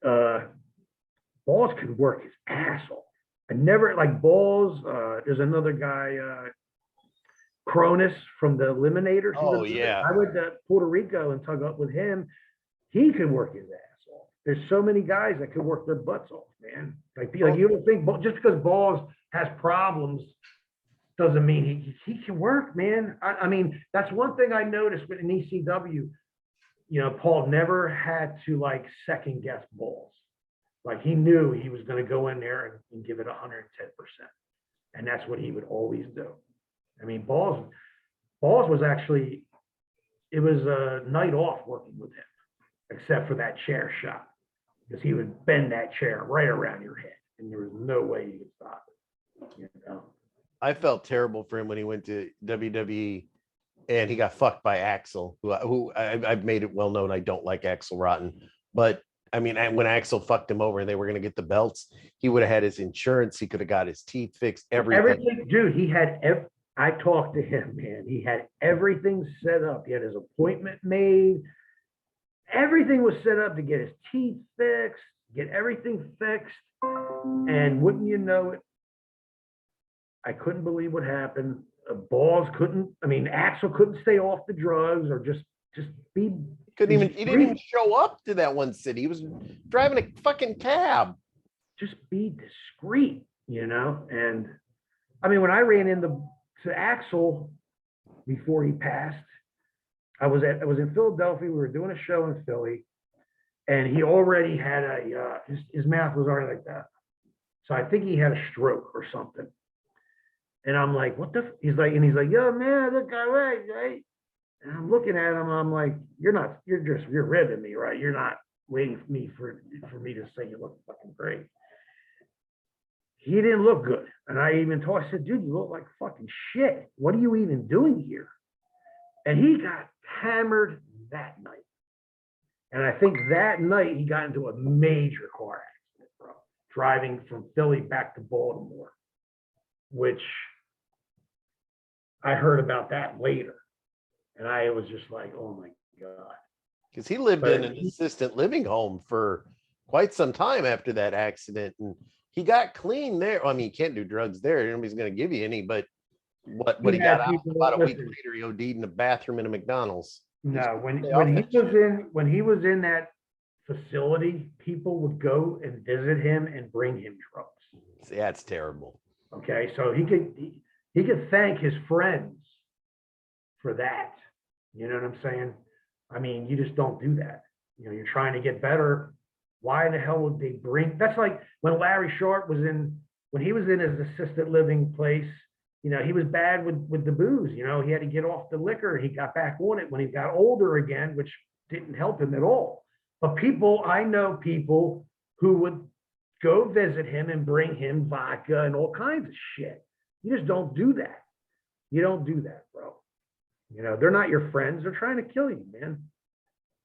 Balls could work his ass off. I never, like Balls, there's another guy, Cronus from the Eliminators. Oh, yeah. I went to Puerto Rico and tug up with him. He could work his ass off. There's so many guys that could work their butts off, man. Like you don't think just because Balls has problems doesn't mean he can work, man. I mean, that's one thing I noticed in ECW. You know, Paul never had to like second guess Balls. Like he knew he was going to go in there and give it 110%. And that's what he would always do. I mean, Balls was actually, it was a night off working with him, except for that chair shot, because he would bend that chair right around your head, and there was no way you could stop it. You know? I felt terrible for him when he went to WWE, and he got fucked by Axel, who I've made it well known I don't like Axel Rotten, but I mean, when Axel fucked him over and they were going to get the belts, he would have had his insurance, he could have got his teeth fixed, everything. Dude, he had I talked to him, man. He had everything set up. He had his appointment made. Everything was set up to get his teeth fixed, get everything fixed. And wouldn't you know it, I couldn't believe what happened. Axel couldn't stay off the drugs or just be. He didn't even show up to that one city. He was driving a fucking cab. Just be discreet, you know? And I mean, when I ran into Axel before he passed, I was in Philadelphia. We were doing a show in Philly, and he already had his mouth was already like that. So I think he had a stroke or something. And I'm like, what the? He's like, yo, man, look right. And I'm looking at him. I'm like, you're ribbing me, right? You're not waiting for me to say you look fucking great. he didn't look good. And I even told, I said, dude, you look like fucking shit. What are you even doing here? And he got hammered that night. And I think that night he got into a major car accident, bro, driving from Philly back to Baltimore, which I heard about that later. And I was just like, oh my God. Because he lived in an assisted living home for quite some time after that accident. And he got clean there. I mean, you can't do drugs there. Nobody's going to give you any. But what he got out about a week later, he OD'd in a bathroom in a McDonald's. No, when he was in that facility, people would go and visit him and bring him drugs. Yeah, it's terrible. Okay, so he could thank his friends for that. You know what I'm saying? I mean, you just don't do that. You know, you're trying to get better. Why the hell would they bring? That's like when Larry Sharp when he was in his assisted living place. You know, he was bad with the booze. You know, he had to get off the liquor. He got back on it when he got older again, which didn't help him at all. But I know people who would go visit him and bring him vodka and all kinds of shit. You just don't do that. You don't do that, bro. You know, they're not your friends. They're trying to kill you, man.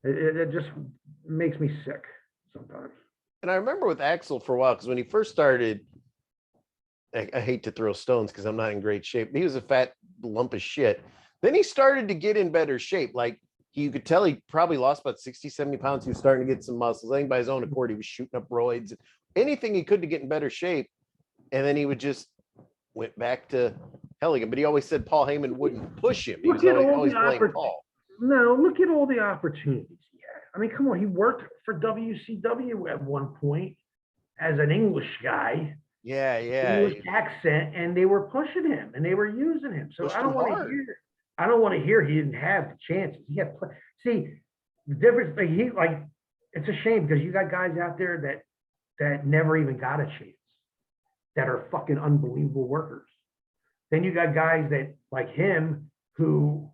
It just makes me sick sometimes. And I remember with Axel for a while, because when he first started, I hate to throw stones because I'm not in great shape. He was a fat lump of shit. Then he started to get in better shape. Like you could tell he probably lost about 60, 70 pounds. He was starting to get some muscles. I think by his own accord, he was shooting up roids, anything he could to get in better shape. And then he would just went back to hell again. But he always said Paul Heyman wouldn't push him. He was always playing Paul. No, look at all the opportunities he had. I mean, come on. He worked for WCW at one point as an English guy. Yeah. English accent, and they were pushing him and they were using him. So I don't want to hear he didn't have the chances. He had see the difference. It's a shame because you got guys out there that never even got a chance, that are fucking unbelievable workers. Then you got guys that like him who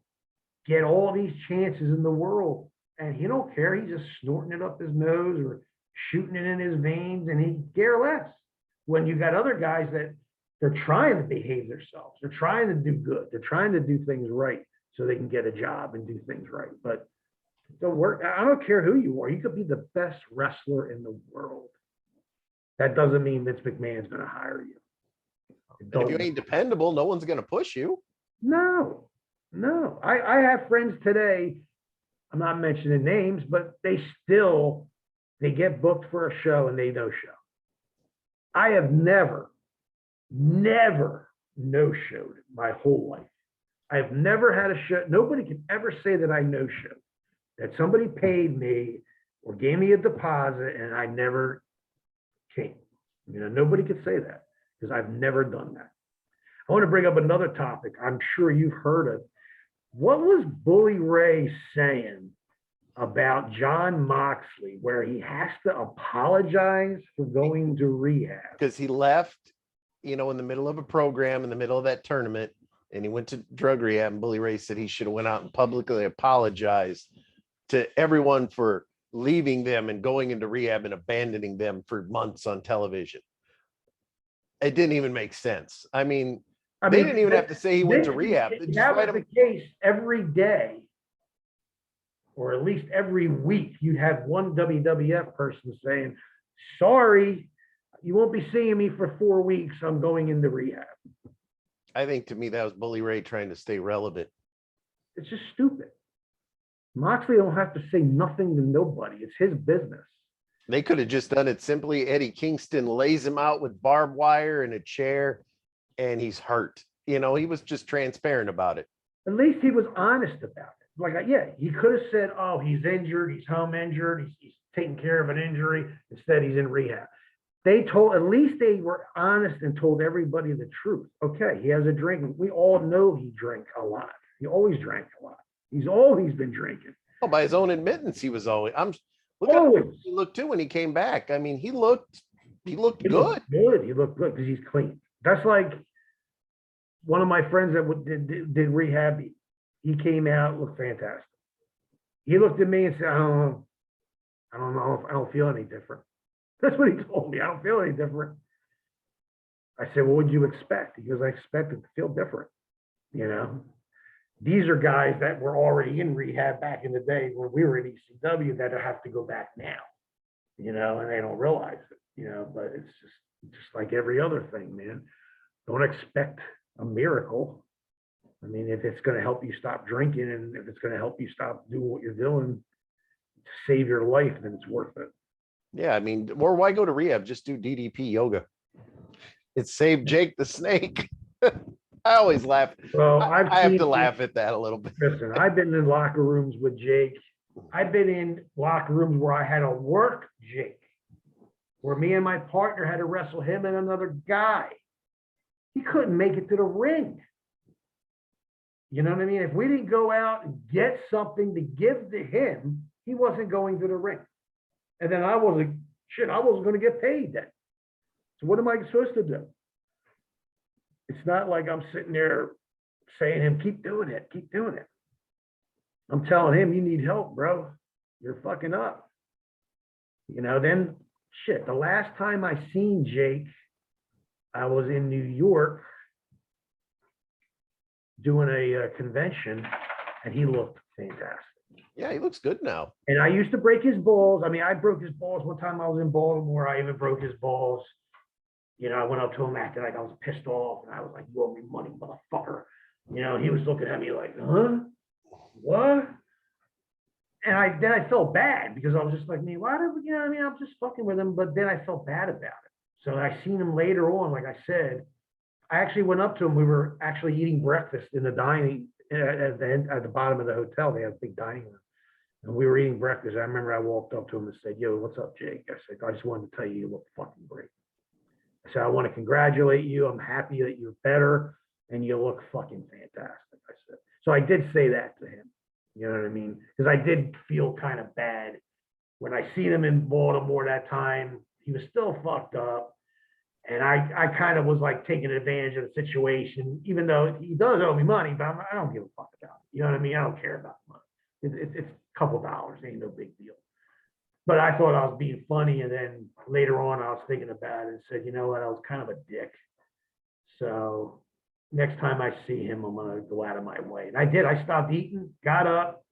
get all these chances in the world and he don't care. He's just snorting it up his nose or shooting it in his veins, and he care less. When you got other guys that they're trying to behave themselves, they're trying to do good, they're trying to do things right so they can get a job and do things right. But don't work. I don't care who you are. You could be the best wrestler in the world. That doesn't mean Vince McMahon's going to hire you. If you ain't dependable, no one's going to push you. No. I have friends today. I'm not mentioning names, but they get booked for a show and they no show. I have never no-showed my whole life. I have never had a show. Nobody can ever say that I no-showed, that somebody paid me or gave me a deposit and I never came. You know, nobody could say that because I've never done that. I want to bring up another topic I'm sure you've heard of. What was Bully Ray saying about John Moxley, where he has to apologize for going to rehab? Because he left, in the middle of a program, in the middle of that tournament, and he went to drug rehab, and Bully Ray said he should have went out and publicly apologized to everyone for leaving them and going into rehab and abandoning them for months on television. It didn't even make sense. I mean, they didn't even have to say he went to rehab. That was the case every day, or at least every week, you'd have one WWF person saying, sorry, you won't be seeing me for 4 weeks. I'm going into rehab. I think to me, that was Bully Ray trying to stay relevant. It's just stupid. Moxley don't have to say nothing to nobody. It's his business. They could have just done it simply. Eddie Kingston lays him out with barbed wire in a chair and he's hurt. He was just transparent about it. At least he was honest about it. Like, yeah, he could have said, oh, he's injured. He's home injured. He's taking care of an injury. Instead, he's in rehab. At least they were honest and told everybody the truth. Okay, he has a drink. We all know he drank a lot. He always drank a lot. He's always been drinking. Oh, by his own admittance, he was always. Look how he looked too when he came back. I mean, he looked good. He looked good because he's clean. That's like one of my friends that did rehab. He came out, looked fantastic. He looked at me and said, I don't know if I don't feel any different. That's what he told me. I don't feel any different. I said, well, what'd you expect? He goes, I expected to feel different. You know, these are guys that were already in rehab back in the day when we were in ECW that have to go back now, you know, and they don't realize it, you know, but it's just like every other thing, man. Don't expect a miracle. I mean, if it's going to help you stop drinking and if it's going to help you stop doing what you're doing to save your life, then it's worth it. Yeah, I mean, or why go to rehab? Just do DDP yoga. It saved Jake the Snake. I always laugh. Well, I have to laugh at that a little bit. Listen, I've been in locker rooms with Jake. I've been in locker rooms where I had to work Jake, where me and my partner had to wrestle him and another guy. He couldn't make it to the ring. You know what I mean? If we didn't go out and get something to give to him, he wasn't going to the ring. And then I wasn't going to get paid then. So what am I supposed to do? It's not like I'm sitting there saying to him, keep doing it, keep doing it. I'm telling him, you need help, bro. You're fucking up. You know, then shit, the last time I seen Jake, I was in New York doing a convention, and he looked fantastic. Yeah, he looks good now. And I used to break his balls. I mean, I broke his balls one time I was in Baltimore. I even broke his balls. You know, I went up to him after like I was pissed off, and I was like, "You owe me money, motherfucker." You know, he was looking at me like, "Huh? What?" And then I felt bad because I was just like, "Man, why did we?" You know, I mean, I'm just fucking with him, but then I felt bad about it. So I seen him later on, like I said. I actually went up to him. We were actually eating breakfast in the dining at the bottom of the hotel. They had a big dining room, and we were eating breakfast. I remember I walked up to him and said, "Yo, what's up, Jake?" I said, "I just wanted to tell you look fucking great." I said, "I want to congratulate you. I'm happy that you're better, and you look fucking fantastic." I said, so I did say that to him. You know what I mean? Because I did feel kind of bad when I seen him in Baltimore that time. He was still fucked up. And I kind of was like taking advantage of the situation, even though he does owe me money, but I don't give a fuck about it. You know what I mean? I don't care about the money. It's a couple dollars, ain't no big deal. But I thought I was being funny. And then later on, I was thinking about it and said, you know what? I was kind of a dick. So next time I see him, I'm going to go out of my way. And I did. I stopped eating, got up.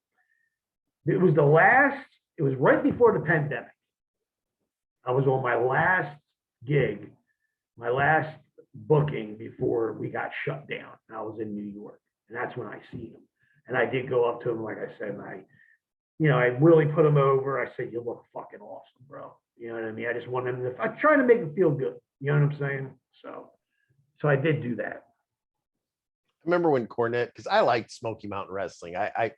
It was right before the pandemic. I was on my last gig. My last booking before we got shut down. I was in New York, and that's when I see him. And I did go up to him, like I said, and I really put him over. I said, "You look fucking awesome, bro." You know what I mean? I just wanted him to. I'm trying to make him feel good. You know what I'm saying? So I did do that. I remember when Cornette, because I liked Smoky Mountain Wrestling. I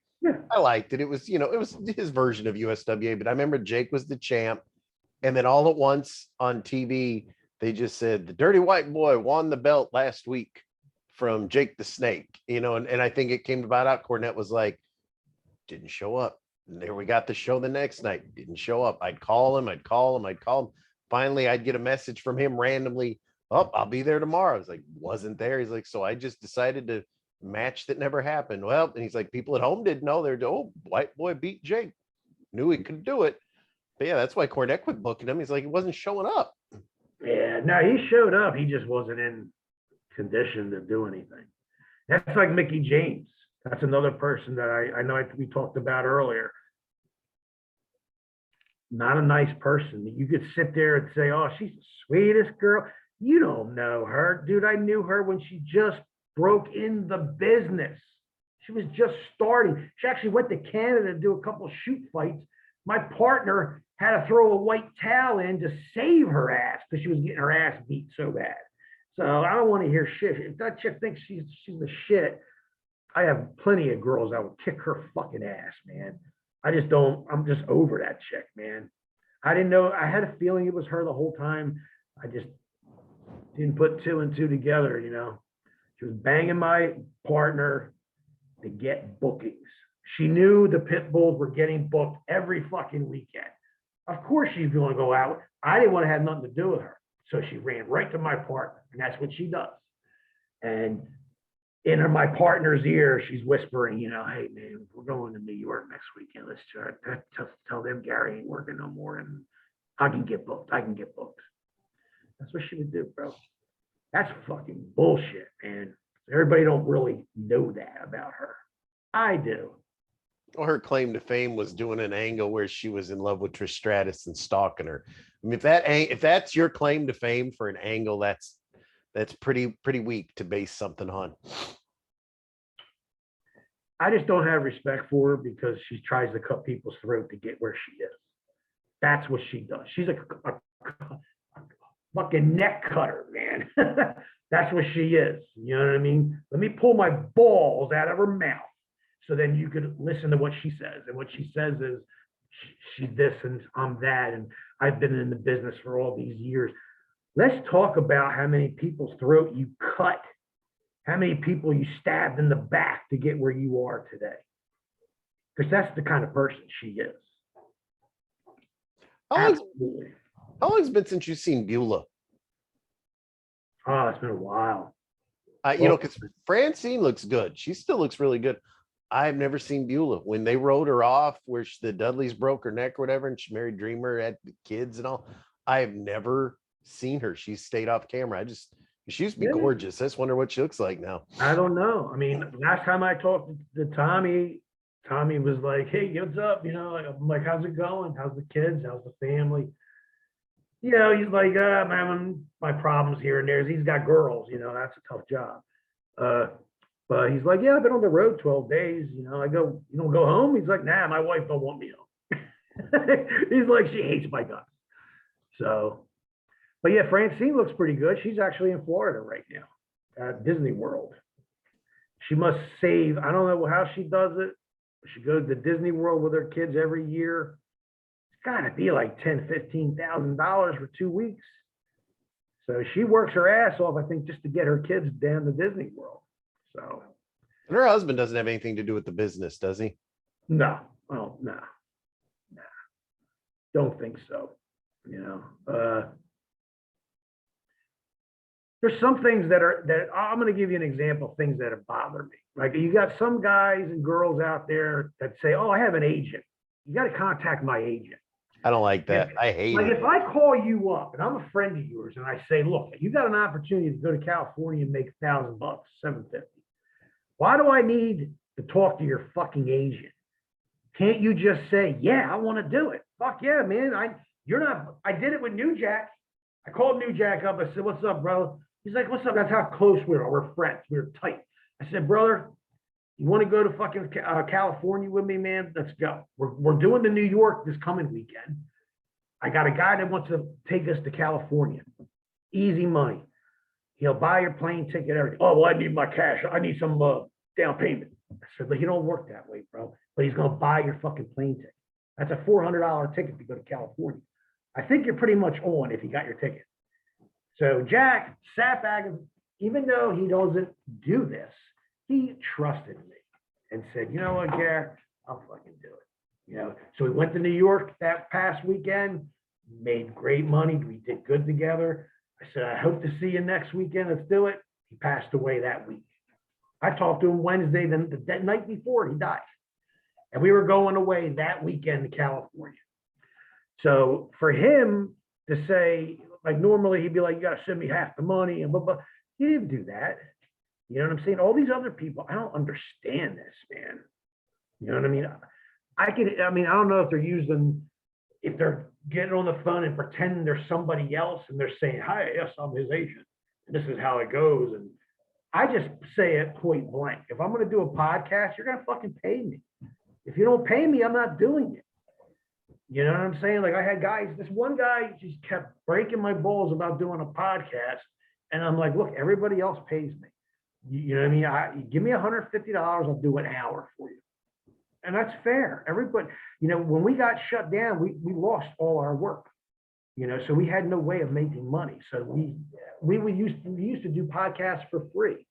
liked it. It was, it was his version of USWA. But I remember Jake was the champ, and then all at once on TV. They just said the Dirty White Boy won the belt last week from Jake the Snake, and I think it came about out. Cornette was like, didn't show up. And there we got the show the next night. Didn't show up. I'd call him. Finally, I'd get a message from him randomly. Oh, I'll be there tomorrow. I was like, wasn't there. He's like, so I just decided to match that never happened. Well, and he's like, people at home didn't know. They're, oh, White Boy beat Jake. Knew he could do it. But yeah, that's why Cornette quit booking him. He's like, he wasn't showing up. Yeah, no, he showed up. He just wasn't in condition to do anything. That's like Mickey James. That's another person that I know we talked about earlier. Not a nice person. You could sit there and say, "Oh, she's the sweetest girl." You don't know her. Dude, I knew her when she just broke in the business. She was just starting. She actually went to Canada to do a couple of shoot fights. My partner had to throw a white towel in to save her ass because she was getting her ass beat so bad. So I don't want to hear shit. If that chick thinks she's the shit, I have plenty of girls that would kick her fucking ass, man. I just don't. I'm just over that chick, man. I didn't know. I had a feeling it was her the whole time. I just didn't put two and two together, She was banging my partner to get bookings. She knew the Pitbulls were getting booked every fucking weekend. Of course she's going to go out. I didn't want to have nothing to do with her. So she ran right to my partner, and that's what she does. And in my partner's ear, she's whispering, "Hey, man, we're going to New York next weekend. Let's tell them Gary ain't working no more, and I can get booked. That's what she would do, bro. That's fucking bullshit, man. Everybody don't really know that about her. I do. Well, her claim to fame was doing an angle where she was in love with Trish Stratus and stalking her. I mean, if that's your claim to fame for an angle, that's pretty weak to base something on. I just don't have respect for her because she tries to cut people's throat to get where she is. That's what she does. She's a fucking neck cutter, man. That's what she is. You know what I mean? Let me pull my balls out of her mouth so then you could listen to what she says. And what she says is she's this and I'm that. And I've been in the business for all these years. Let's talk about how many people's throat you cut, how many people you stabbed in the back to get where you are today. Because that's the kind of person she is. Absolutely. How long's it been since you've seen Beulah? Oh, it's been a while. Because Francine looks good. She still looks really good. I've never seen Beulah. When they wrote her off, where the Dudleys broke her neck or whatever, and she married Dreamer, had the kids and all, I have never seen her. She stayed off camera. She used to be gorgeous. I just wonder what she looks like now. I don't know. I mean, last time I talked to Tommy was like, "Hey, what's up?" You know, I'm like, "How's it going? How's the kids? How's the family?" You know, he's like, "I'm having my problems here and there." He's got girls. You know, that's a tough job. But he's like, "Yeah, I've been on the road 12 days." You know, I go, "You don't go home?" He's like, "Nah, my wife don't want me home." He's like, "She hates my guts." So, but yeah, Francine looks pretty good. She's actually in Florida right now at Disney World. She must save, I don't know how she does it. She goes to Disney World with her kids every year. It's got to be like $10,000, $15,000 for 2 weeks. So she works her ass off, I think, just to get her kids down to Disney World. So, and her husband doesn't have anything to do with the business, does he? No. Well, no. Don't think so. You know, there's some things that I'm going to give you an example of things that have bothered me. Like you got some guys and girls out there that say, "Oh, I have an agent. You got to contact my agent." I don't like that. I hate it. If I call you up and I'm a friend of yours and I say, "Look, you got an opportunity to go to California and make $1,000, $750. Why do I need to talk to your fucking agent? Can't you just say, yeah, I want to do it? Fuck yeah, man. I did it with New Jack. I called New Jack up. I said, "What's up, bro?" He's like, "What's up?" That's how close we are. We're friends. We're tight. I said, "Brother, you want to go to fucking California with me, man? Let's go. We're doing the New York this coming weekend. I got a guy that wants to take us to California. Easy money. He'll buy your plane ticket, everything. Oh, well, I need my cash. I need some down payment." I said, "But you don't work that way, bro. But he's going to buy your fucking plane ticket. That's a $400 ticket to go to California. I think you're pretty much on if you got your ticket." So Jack sat back, and even though he doesn't do this, he trusted me and said, "You know what, Gare, I'll fucking do it." You know, so we went to New York that past weekend, made great money. We did good together. I said, "I hope to see you next weekend. Let's do it." He passed away that week. I talked to him Wednesday, then the night before he died. And we were going away that weekend to California. So for him to say, like normally he'd be like, "You got to send me half the money," and blah, blah. He didn't do that. You know what I'm saying? All these other people, I don't understand this, man. You know what I mean? I don't know if they're getting on the phone and pretending they're somebody else and they're saying, "Hi, yes, I'm his agent. And this is how it goes." And I just say it point blank. If I'm going to do a podcast, you're going to fucking pay me. If you don't pay me, I'm not doing it. You know what I'm saying? Like I had guys, this one guy just kept breaking my balls about doing a podcast. And I'm like, "Look, everybody else pays me. You know what I mean? Give me $150, I'll do an hour for you." And that's fair. Everybody, you know, when we got shut down, we lost all our work. You know, so we had no way of making money. So we used to do podcasts for free.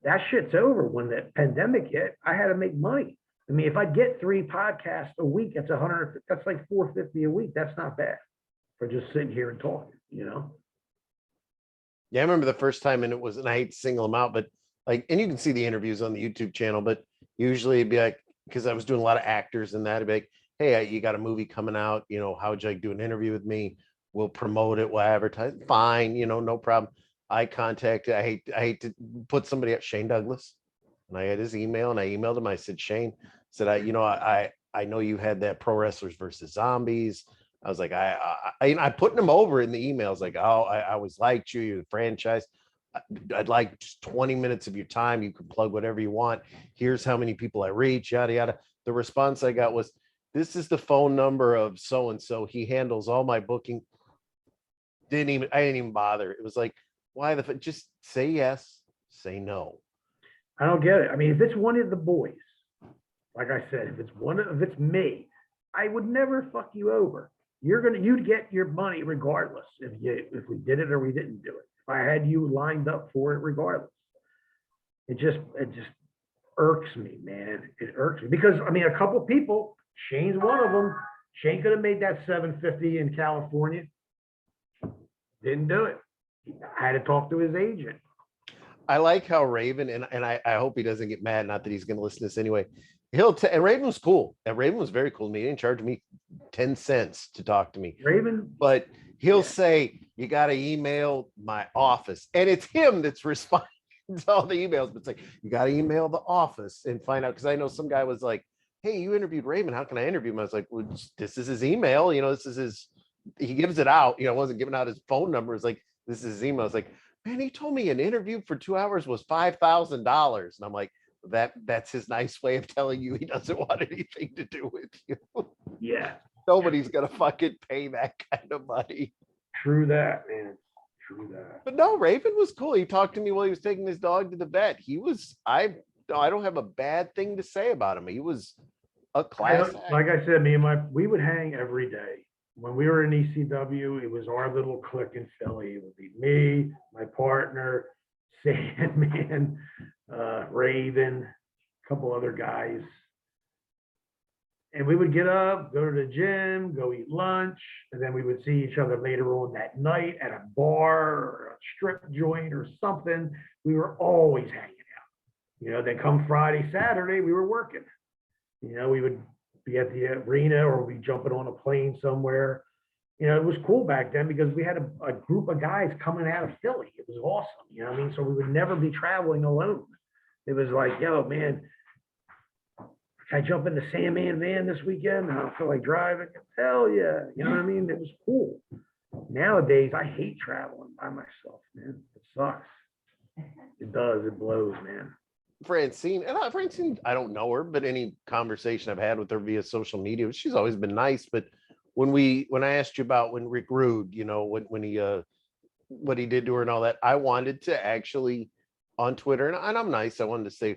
That shit's over. When the pandemic hit, I had to make money. I mean, if I get 3 podcasts a week, that's like $450 a week. That's not bad for just sitting here and talking, you know? Yeah, I remember the first time, and I hate to single them out, but and you can see the interviews on the YouTube channel, but usually it'd be like, because I was doing a lot of actors and that, it'd be like, "Hey, you got a movie coming out, you know, how would you like to do an interview with me? We'll promote it, we'll advertise." Fine, you know, no problem. I contacted, I hate to put somebody at Shane Douglas, and I had his email, and I emailed him. I said, Shane, said I know you had that Pro Wrestlers versus Zombies. I was like, I putting him over in the emails, like, oh, I always liked you, you're the franchise. I'd like just 20 minutes of your time. You can plug whatever you want. Here's how many people I reach, yada yada. The response I got was, this is the phone number of so and so. He handles all my booking. I didn't even bother. It was like, why just say yes, say no. I don't get it. I mean, if it's one of the boys, like I said, if it's me, I would never fuck you over. You'd get your money regardless if we did it or we didn't do it. If I had you lined up for it regardless. It just irks me, man. It irks me because I mean, a couple people, Shane's one of them. Shane could have made that 750 in California. Didn't do it. I had to talk to his agent. I like how Raven, and I hope he doesn't get mad, not that he's going to listen to this anyway. And Raven was cool. And Raven was very cool to me. He didn't charge me 10 cents to talk to me. Raven, but he'll say, you got to email my office. And it's him that's responding to all the emails. But it's like, you got to email the office and find out. Because I know some guy was like, hey, you interviewed Raven. How can I interview him? I was like, well, this is his email. this is his, he gives it out. Wasn't giving out his phone number. It's like, this is his email. It's like, man, he told me an interview for 2 hours was $5,000. And I'm like, that's his nice way of telling you he doesn't want anything to do with you. Yeah. Nobody's gonna fucking pay that kind of money. True that, man. True that. But no, Raven was cool. He talked to me while he was taking his dog to the vet. I don't have a bad thing to say about him. He was a class act. Like I said, we would hang every day. When we were in ECW, it was our little clique in Philly. It would be me, my partner, Sandman, Raven, a couple other guys. And we would get up, go to the gym, go eat lunch, and then we would see each other later on that night at a bar or a strip joint or something. We were always hanging out. Then come Friday, Saturday, we were working. We would be at the arena or we'd be jumping on a plane somewhere. It was cool back then because we had a group of guys coming out of Philly. It was awesome. So we would never be traveling alone. It was like, yo, man, can I jump in the Sandman van this weekend? I don't feel like driving. Hell yeah. You know what I mean? It was cool. Nowadays, I hate traveling by myself, man. It sucks. It does. It blows, man. Francine, I don't know her, but any conversation I've had with her via social media, she's always been nice. But when I asked you about when Rick Rude, when he what he did to her and all that, I wanted to actually on Twitter, and I'm nice. I wanted to say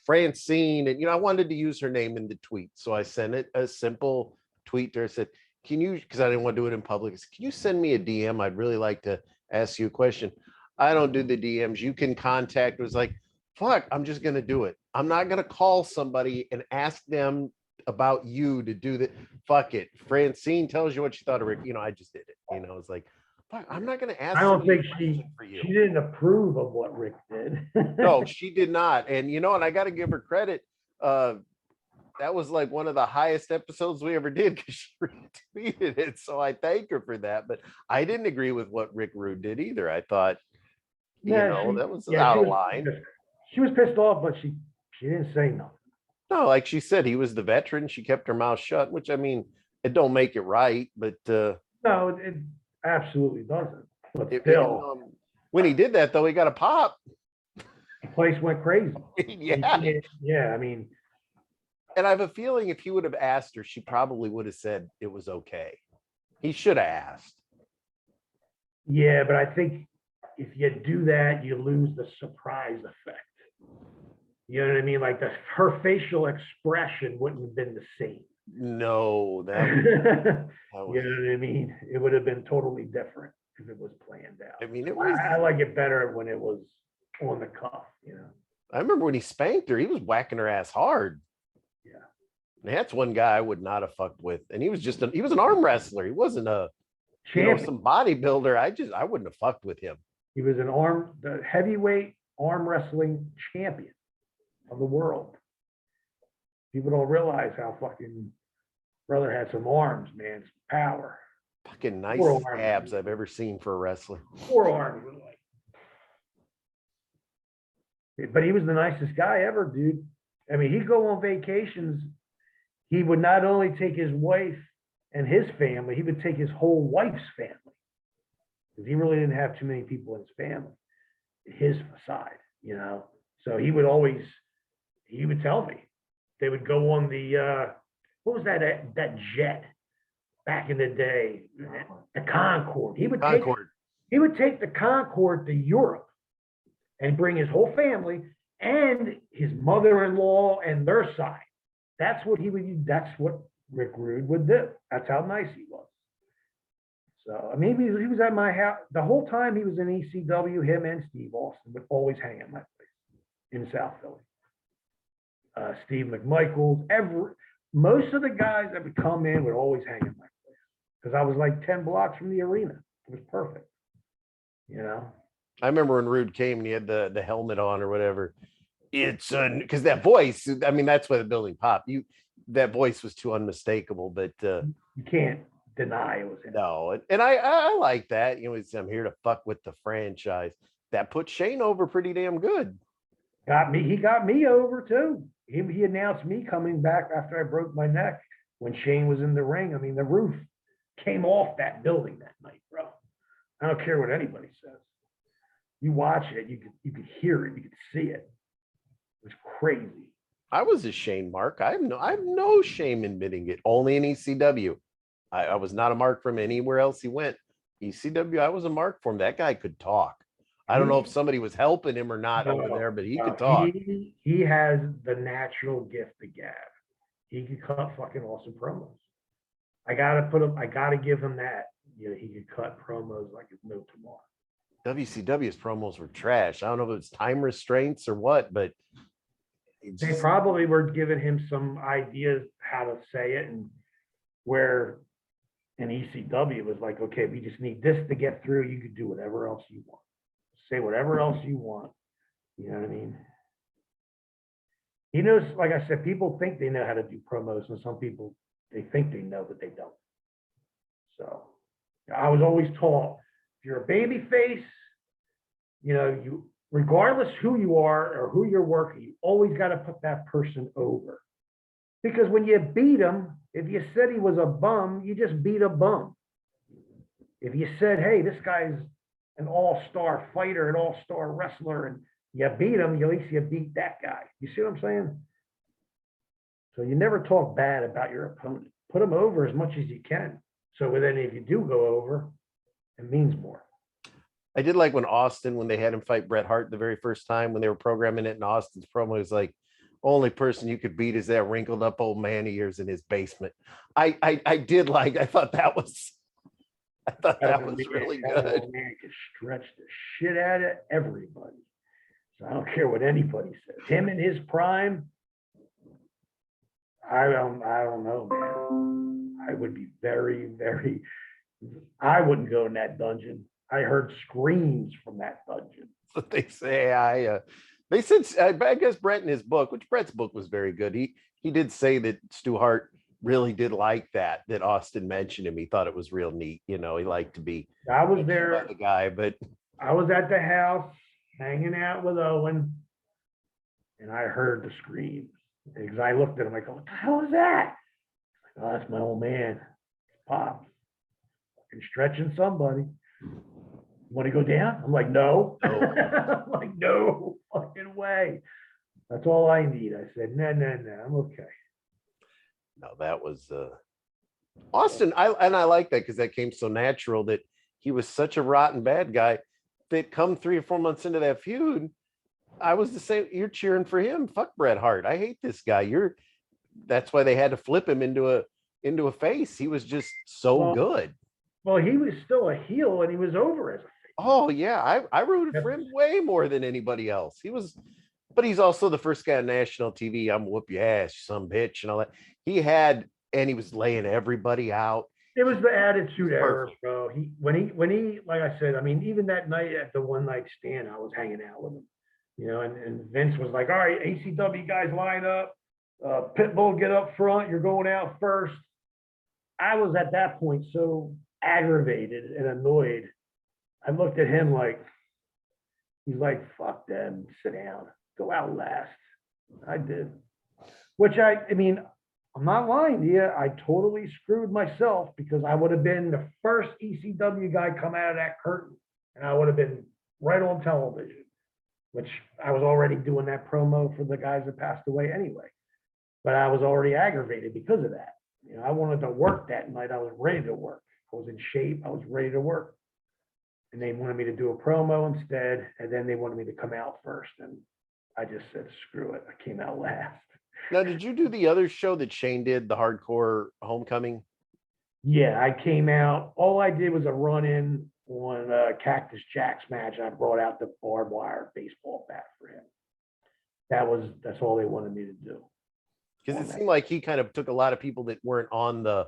Francine, and I wanted to use her name in the tweet, so I sent it a simple tweet to her. I said, "Can you?" Because I didn't want to do it in public. I said, "Can you send me a DM? I'd really like to ask you a question." I don't do the DMs. You can contact. It was like, fuck, I'm just gonna do it. I'm not gonna call somebody and ask them about you to do that. Fuck it. Francine tells you what she thought of Rick. I just did it. It's like, fuck, I'm not gonna ask. I don't think she didn't approve of what Rick did. No, she did not. And and I got to give her credit. That was like one of the highest episodes we ever did because she retweeted it. So I thank her for that. But I didn't agree with what Rick Rude did either. I thought, that was out of line. She was pissed off, but she didn't say nothing. No, like she said, he was the veteran. She kept her mouth shut, which I mean, it don't make it right, but no, it absolutely doesn't. But still, when he did that, though, he got a pop. The place went crazy. Yeah. I mean, and I have a feeling if he would have asked her, she probably would have said it was okay. He should have asked. Yeah, but I think if you do that, you lose the surprise effect. You know what I mean? Like her facial expression wouldn't have been the same. No, that was, you know what I mean? It would have been totally different if it was planned out. I mean, it was. I like it better when it was on the cuff. I remember when he spanked her, he was whacking her ass hard. Yeah, and that's one guy I would not have fucked with. And he was he was an arm wrestler. He wasn't a some bodybuilder. I wouldn't have fucked with him. He was the heavyweight arm wrestling champion of the world. People don't realize how fucking brother had some arms, man. Some power. Fucking Poor nicest Army. abs I've ever seen for a wrestler. Poor Army was like, but he was the nicest guy ever, dude. I mean, he'd go on vacations. He would not only take his wife and his family, he would take his whole wife's family. Because he really didn't have too many people in his family, his side, you know. So he would tell me they would go on the what was that jet back in the day, the Concorde. He would take the Concorde to Europe and bring his whole family and his mother-in-law and their side. That's what he would use. That's what Rick Rude would do. That's how nice he was. So, I mean, he was at my house the whole time he was in ECW. Him and Steve Austin would always hang at my place in South Philly. Steve McMichaels, most of the guys that would come in would always hang at my place because I was like 10 blocks from the arena. It was perfect, you know. I remember when Rude came and he had the helmet on or whatever. It's because that voice, I mean, that's why the building popped. That voice was too unmistakable, but you can't deny it was him. No, and I like that. You know, I'm here to fuck with the franchise. That put Shane over pretty damn good. He got me over too. He announced me coming back after I broke my neck when Shane was in the ring. I mean, the roof came off that building that night, bro. I don't care what anybody says. You watch it, you could hear it, you could see it. It was crazy. I was a Shane mark. I have no shame in admitting it. Only in ECW. I was not a mark from anywhere else he went. ECW, I was a mark for him. That guy could talk. I don't know if somebody was helping him or not over there, but he could talk. He has the natural gift of gab. He could cut fucking awesome promos. I gotta give him that. You know, he could cut promos like it's no tomorrow. WCW's promos were trash. I don't know if it's time restraints or what, but they probably were giving him some ideas how to say it, and where in ECW it was like, okay, we just need this to get through. You could do whatever else you want. Say whatever else you want. You know what I mean? He knows, like I said, people think they know how to do promos, and some people, they think they know, but they don't. So I was always taught, if you're a baby face, you know, regardless who you are or who you're working, you always got to put that person over. Because when you beat him, if you said he was a bum, you just beat a bum. If you said, hey, this guy's an all-star fighter, an all-star wrestler, and you beat him, at least you beat that guy. You see what I'm saying? So you never talk bad about your opponent. Put them over as much as you can. So then if you do go over, it means more. I did like when Austin, when they had him fight Bret Hart the very first time, when they were programming it, and Austin's promo was like, only person you could beat is that wrinkled up old man of yours in his basement. I thought that was really good. Old man could stretch the shit out of everybody. So I don't care what anybody says. Him in his prime, I don't know, man. I would be very, very, I wouldn't go in that dungeon. I heard screams from that dungeon. But they say they said, I guess Brett in his book, which Brett's book was very good. He did say that Stu Hart really did like that Austin mentioned him. He thought it was real neat. You know, he liked to be. I was there, the guy, but I was at the house hanging out with Owen, and I heard the screams. Because I looked at him, I go, what the hell is that? Like, oh, that's my old man, Pops. Fucking stretching somebody. Want to go down? I'm like, no. I'm like, no fucking way. That's all I need. I said, no, I'm okay. No, that was Austin. I like that because that came so natural that he was such a rotten bad guy that come 3 or 4 months into that feud, I was the same. You're cheering for him. Fuck Bret Hart. I hate this guy. That's why they had to flip him into a face. He was just so good. Well, he was still a heel and he was over as a face. Oh yeah, I rooted for him way more than anybody else. But he's also the first guy on national TV. I'm whoop your ass, you some bitch, and all that. He was laying everybody out. It was the attitude era, bro. When he, like I said, I mean, even that night at the one night stand, I was hanging out with him, you know, and Vince was like, all right, ACW guys line up, Pitbull get up front, you're going out first. I was at that point so aggravated and annoyed. I looked at him like, he's like, fuck them, sit down, go out last. I did. Which I mean, I'm not lying to you. I totally screwed myself because I would have been the first ECW guy come out of that curtain, and I would have been right on television, which I was already doing that promo for the guys that passed away anyway. But I was already aggravated because of that. You know, I wanted to work that night. I was ready to work. I was in shape. I was ready to work. And they wanted me to do a promo instead, and then they wanted me to come out first. And I just said, screw it. I came out last. Now, did you do the other show that Shane did, the Hardcore Homecoming? Yeah, I came out. All I did was a run-in on Cactus Jack's match. I brought out the barbed wire baseball bat for him. That's all they wanted me to do. Because it seemed like he kind of took a lot of people that weren't on the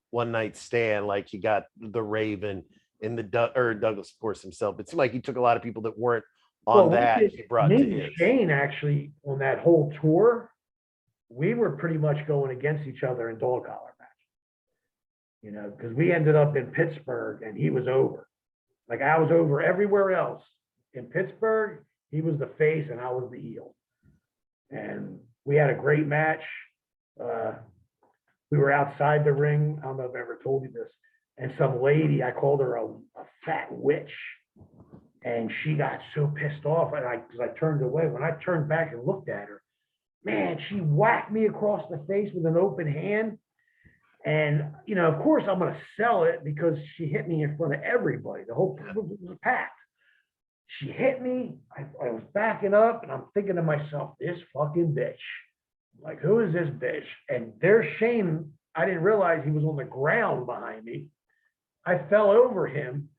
one night stand. Like he got the Raven and the Douglas, of course, himself. It seemed like he took a lot of people that weren't on that. He brought to his. Shane actually on that whole tour, we were pretty much going against each other in dog collar matches. You know, because we ended up in Pittsburgh and he was over. Like I was over everywhere else. In Pittsburgh, he was the face and I was the heel. And we had a great match. We were outside the ring. I don't know if I ever told you this. And some lady, I called her a fat witch. And she got so pissed off. And because I turned away. When I turned back and looked at her, man, she whacked me across the face with an open hand. And, you know, of course, I'm going to sell it because she hit me in front of everybody. The whole place was packed. She hit me. I was backing up and I'm thinking to myself, this fucking bitch. Like, who is this bitch? And there's Shane. I didn't realize he was on the ground behind me. I fell over him.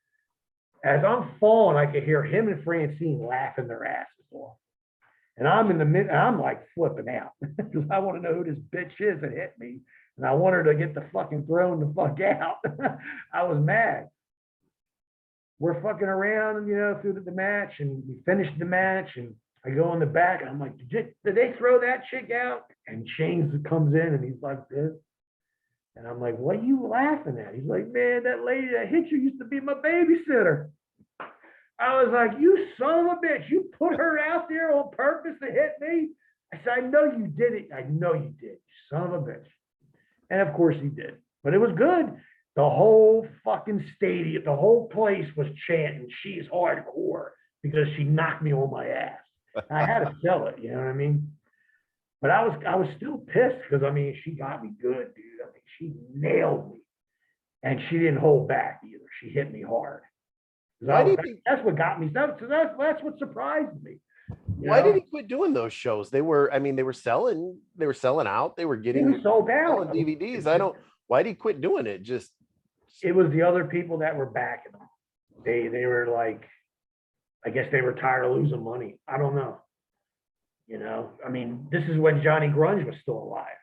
As I'm falling, I could hear him and Francine laughing their asses off. And I'm in the mid, I'm like flipping out because I want to know who this bitch is that hit me. And I want her to get the fucking thrown the fuck out. I was mad. We're fucking around, you know, through the match, and we finished the match. And I go in the back, and I'm like, did they throw that chick out? And Shane comes in, and he's like this. And I'm like, what are you laughing at? He's like, man, that lady that hit you used to be my babysitter. I was like, you son of a bitch, you put her out there on purpose to hit me? I said, I know you did it. I know you did, you son of a bitch. And of course he did. But it was good. The whole fucking stadium, the whole place was chanting, she's hardcore, because she knocked me on my ass. I had to sell it, you know what I mean? But I was still pissed because, I mean, she got me good, dude. I mean, she nailed me. And she didn't hold back either. She hit me hard. That's what got me. That's what surprised me. Why did he quit doing those shows? They were selling out. They were getting sold out. DVDs. Why did he quit doing it? It was the other people that were backing them. They were like, I guess they were tired of losing money. I don't know. You know, I mean, this is when Johnny Grunge was still alive.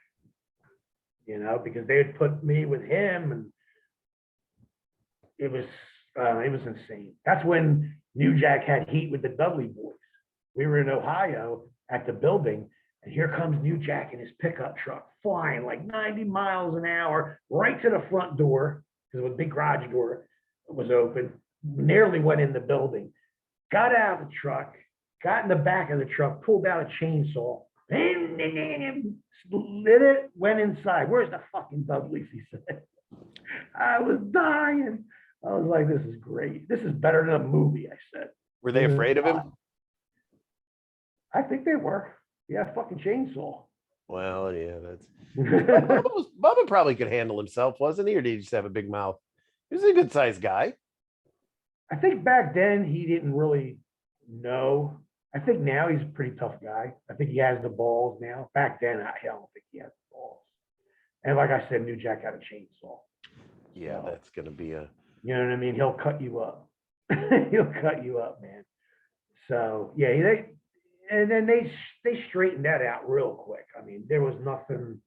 You know, because they had put me with him, and it was insane. That's when New Jack had heat with the Dudley Boys. We were in Ohio at the building, and here comes New Jack in his pickup truck, flying like 90 miles an hour right to the front door, because the big garage door was open, nearly went in the building, got out of the truck, got in the back of the truck, pulled out a chainsaw, lit it, went inside. Where's the fucking Dudleys, he said. I was dying. I was like, this is great. This is better than a movie, I said. Were they afraid of him? I think they were. Yeah, fucking chainsaw. Well, yeah, that's Bubba probably could handle himself, wasn't he? Or did he just have a big mouth? He was a good sized guy. I think back then he didn't really know. I think now he's a pretty tough guy. I think he has the balls now. Back then, I don't think he has the balls. And like I said, New Jack had a chainsaw. Yeah, so, that's gonna be a. You know what I mean? He'll cut you up. He'll cut you up, man. So yeah, then they straightened that out real quick. I mean, there was nothing,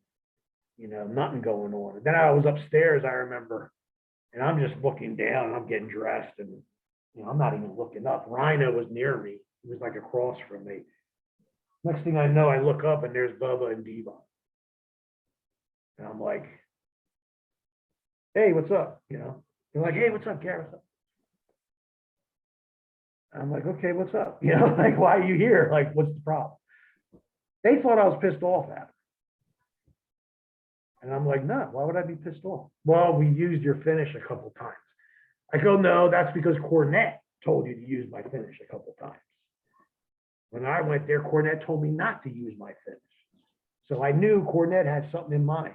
nothing going on. And then I was upstairs, I remember, and I'm just looking down and I'm getting dressed, and I'm not even looking up. Rhino was near me. He was like across from me. Next thing I know, I look up and there's Bubba and Devon. And I'm like, hey, what's up? They're like, hey, what's up, Gareth? I'm like, okay, what's up? You know, like, why are you here? Like, what's the problem? They thought I was pissed off at them. And I'm like, no, why would I be pissed off? Well, we used your finish a couple times. I go, no, that's because Cornette told you to use my finish a couple times. When I went there, Cornette told me not to use my finish. So I knew Cornette had something in mind.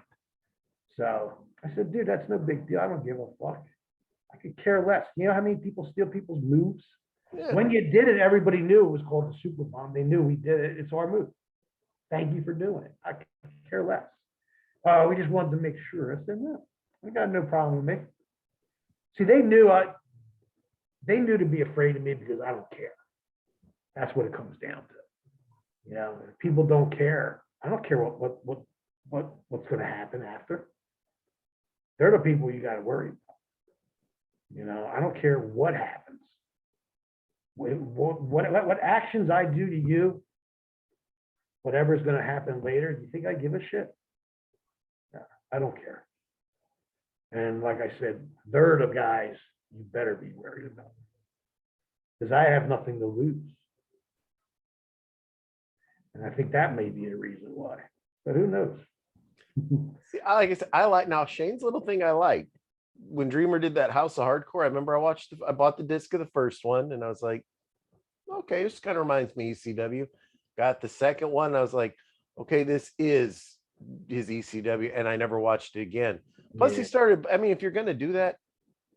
So I said, dude, that's no big deal. I don't give a fuck. I could care less. You know how many people steal people's moves? Yeah. When you did it, everybody knew it was called the super bomb. They knew we did it. It's our move. Thank you for doing it. I could care less. We just wanted to make sure. I said, no, I got no problem with me. See, they knew to be afraid of me because I don't care. That's what it comes down to. You know, if people don't care. I don't care what's going to happen after. They're the people you got to worry about. You know, I don't care what happens. What actions I do to you, whatever's going to happen later, do you think I give a shit? No, I don't care. And like I said, they're the guys you better be worried about. Because I have nothing to lose. And I think that may be a reason why. But who knows? See, like I said, I like now Shane's little thing I like. When Dreamer did that House of Hardcore, I remember I bought the disc of the first one and I was like, okay, this kind of reminds me ECW. Got the second one, I was like, okay, this is his ECW, and I never watched it again. Plus, he started, I mean, if you're gonna do that,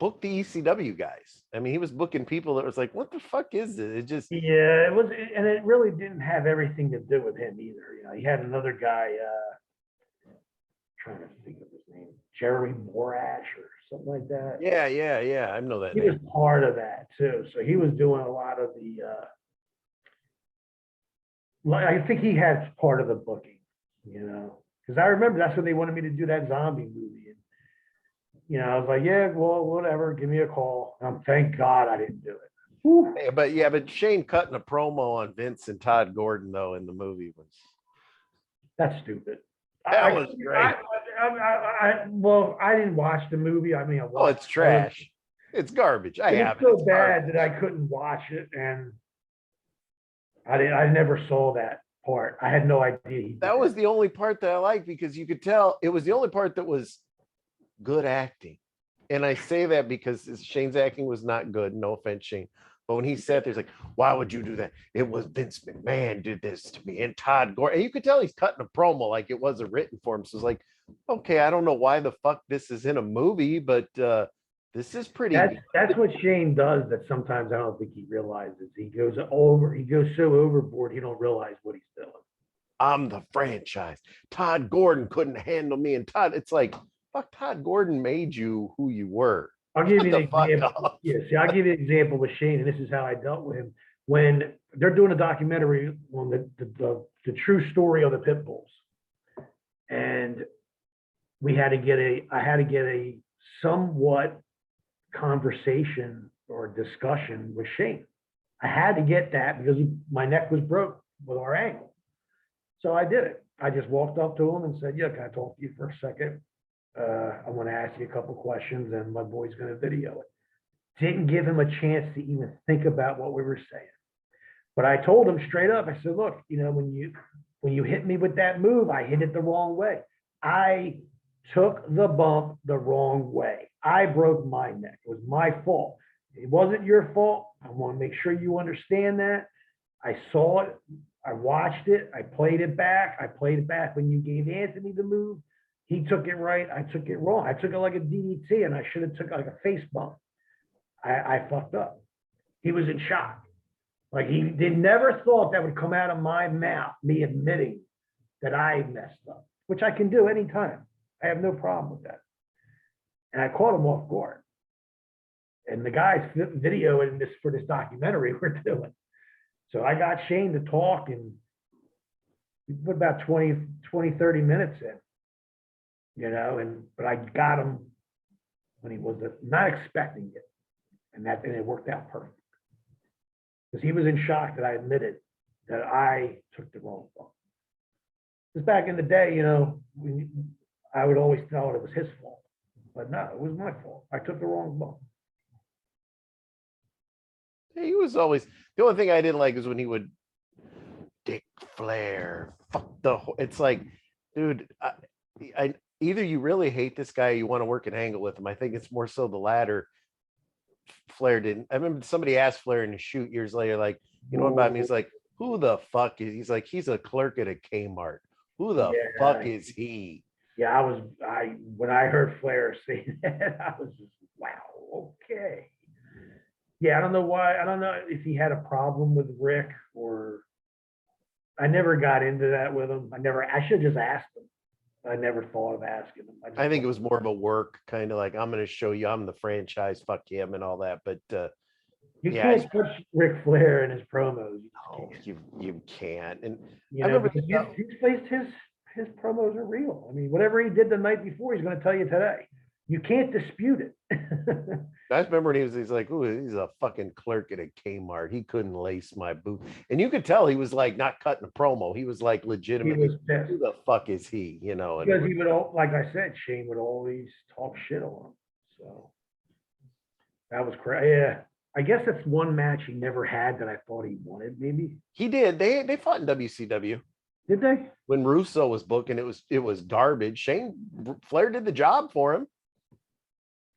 book the ECW guys. I mean, he was booking people that was like, what the fuck is this? It just it was, and it really didn't have everything to do with him either. You know, he had another guy, trying to think of his name, Jeremy Morash or something like that. Yeah. I know that He name. was part of that too. So he was doing a lot of the I think he had part of the booking, you know, because I remember that's when they wanted me to do that zombie movie. And, you know, I was like, yeah, well, whatever, give me a call. Thank God I didn't do it. Whew. But Shane cutting a promo on Vince and Todd Gordon though in the movie was That's stupid. that was great. Well, I didn't watch the movie. I mean, I watched It's trash. It's garbage. I have it. It's so bad that I couldn't watch it, and I never saw that part. I had no idea. That was the only part that I liked because you could tell it was the only part that was good acting. And I say that because Shane's acting was not good. No offense, Shane. But when he sat there, he's like, why would you do that? It was Vince McMahon did this to me and Todd Gordon. And you could tell he's cutting a promo like it wasn't written for him. So it's like, okay, I don't know why the fuck this is in a movie, but this is pretty. That's what Shane does that sometimes I don't think he realizes. He goes so overboard, he don't realize what he's doing. I'm the franchise. Todd Gordon couldn't handle me. And it's like, fuck, Todd Gordon made you who you were. I'll give you an example. Yeah, see, I'll give you an example with Shane, and this is how I dealt with him. When they're doing a documentary on the true story of the Pitbulls, and I had to get a somewhat conversation or discussion with Shane. I had to get that because my neck was broke with our ankle. So I did it. I just walked up to him and said, yeah, can I talk to you for a second? I want to ask you a couple questions and my boy's going to video it. Didn't give him a chance to even think about what we were saying. But I told him straight up, I said, look, you know, when you hit me with that move, I hit it the wrong way. I took the bump the wrong way. I broke my neck. It was my fault. It wasn't your fault. I want to make sure you understand that. I saw it. I watched it. I played it back. When you gave Anthony the move. He took it right. I took it wrong. I took it like a DDT, and I should have took it like a face bump. I fucked up. He was in shock. Like he never thought that would come out of my mouth, me admitting that I messed up, which I can do anytime. I have no problem with that. And I caught him off guard. And the guys videoing this for this documentary we're doing. So I got Shane to talk, and we put about 20, 30 minutes in. You know, but I got him when he was not expecting it, and it worked out perfect because he was in shock that I admitted that I took the wrong bump. Because back in the day, you know, I would always tell it was his fault. But no, it was my fault. I took the wrong bump. He was always the only thing I didn't like is when he would Dick Flair. Fuck it's like, dude, I either you really hate this guy or you want to work an angle with him. I think it's more so the latter. Flair didn't. I remember somebody asked Flair in a shoot years later, like, you know what about me? He's like, who the fuck is he's like, he's a clerk at a Kmart. Who the fuck is he? Yeah, when I heard Flair say that, I was just, wow, okay. Yeah, I don't know why. I don't know if he had a problem with Rick, or I never got into that with him. I should just ask him. I never thought of asking him. I think it was more of a work kind of like, I'm going to show you I'm the franchise, fuck him and all that. But you can't touch Ric Flair in his promos. You can't. And I remember his promos are real. I mean, whatever he did the night before, he's going to tell you today. You can't dispute it. I remember he's like, ooh, he's a fucking clerk at a Kmart. He couldn't lace my boot. And you could tell he was like not cutting a promo. He was like legitimately, who the fuck is he? You know, because he would, like I said, Shane would always talk shit on him. So that was crazy. Yeah. I guess that's one match he never had that I thought he wanted, maybe. He did. They fought in WCW. Did they? When Russo was booking, it was garbage. Flair did the job for him.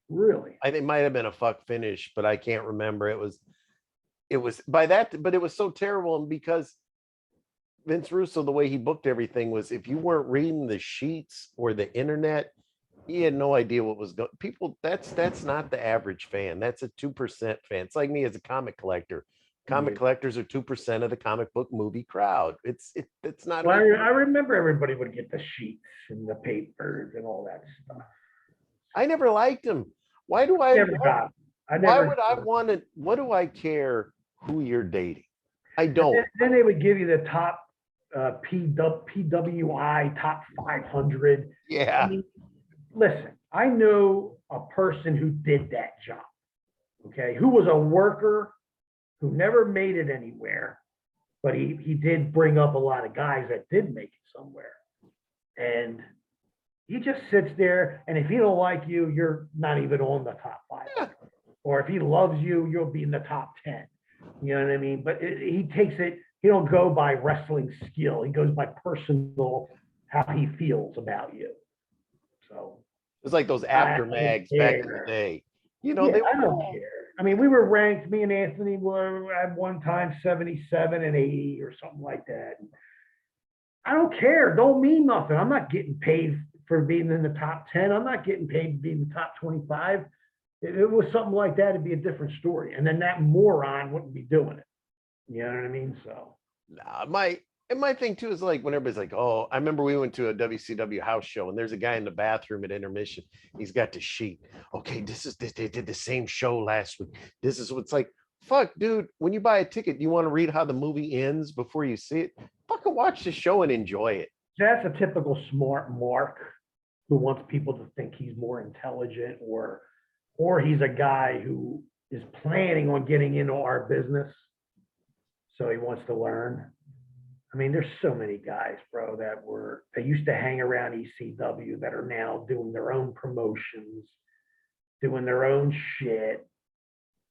Really? I think it might have been a fuck finish, but I can't remember. It was by that, but it was so terrible. And because Vince Russo, the way he booked everything was, if you weren't reading the sheets or the internet, he had no idea what was going. People, that's not the average fan. That's a 2% fan. It's like me as a comic collector. Comic collectors are 2% of the comic book movie crowd. It's not. Well, I remember everybody would get the sheets and the papers and all that stuff. I never liked him. Why do I? Why would I want to? What do I care who you're dating? I don't. Then they would give you the top PWI top 500. Yeah. I mean, listen, I know a person who did that job. Okay, who was a worker, who never made it anywhere, but he did bring up a lot of guys that did make it somewhere, and he just sits there, and if he don't like you, you're not even on the top 5. Yeah. Or if he loves you, you'll be in the top 10. You know what I mean? But he takes it, he don't go by wrestling skill. He goes by personal, how he feels about you. So it's like those after mags back in the day. You know, I don't care. I mean, we were ranked, me and Anthony were at one time 77 and 80 or something like that. I don't care. Don't mean nothing. I'm not getting paid for being in the top 10. I'm not getting paid to be in the top 25. If it was something like that, it'd be a different story. And then that moron wouldn't be doing it. You know what I mean? So my thing too is like when everybody's like, oh, I remember we went to a WCW house show and there's a guy in the bathroom at intermission. He's got the sheet. Okay, they did the same show last week. This is what's like, fuck, dude, when you buy a ticket, you want to read how the movie ends before you see it? Fucking watch the show and enjoy it. That's a typical smart mark who wants people to think he's more intelligent, or he's a guy who is planning on getting into our business. So he wants to learn. I mean, there's so many guys, bro, that used to hang around ECW that are now doing their own promotions, doing their own shit,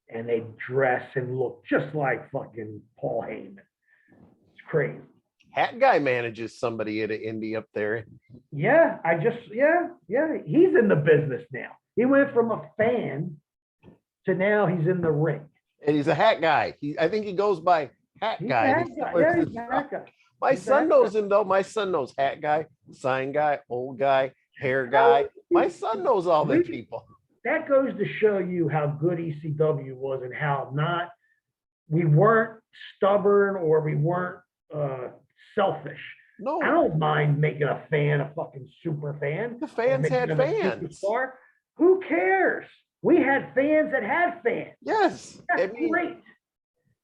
and they dress and look just like fucking Paul Heyman. It's crazy. Hat Guy manages somebody at an indie up there. Yeah, he's in the business now. He went from a fan to now he's in the ring. And he's a hat guy. I think he goes by Hat Guy. He's a hat guy. My son knows him though. My son knows Hat Guy, Sign Guy, Old Guy, Hair Guy. My son knows all the people. That goes to show you how good ECW was and how we weren't stubborn or we weren't selfish. No, I don't mind making a fan a fucking super fan. The fans had fans. Who cares? We had fans that had fans. Yes, that's great.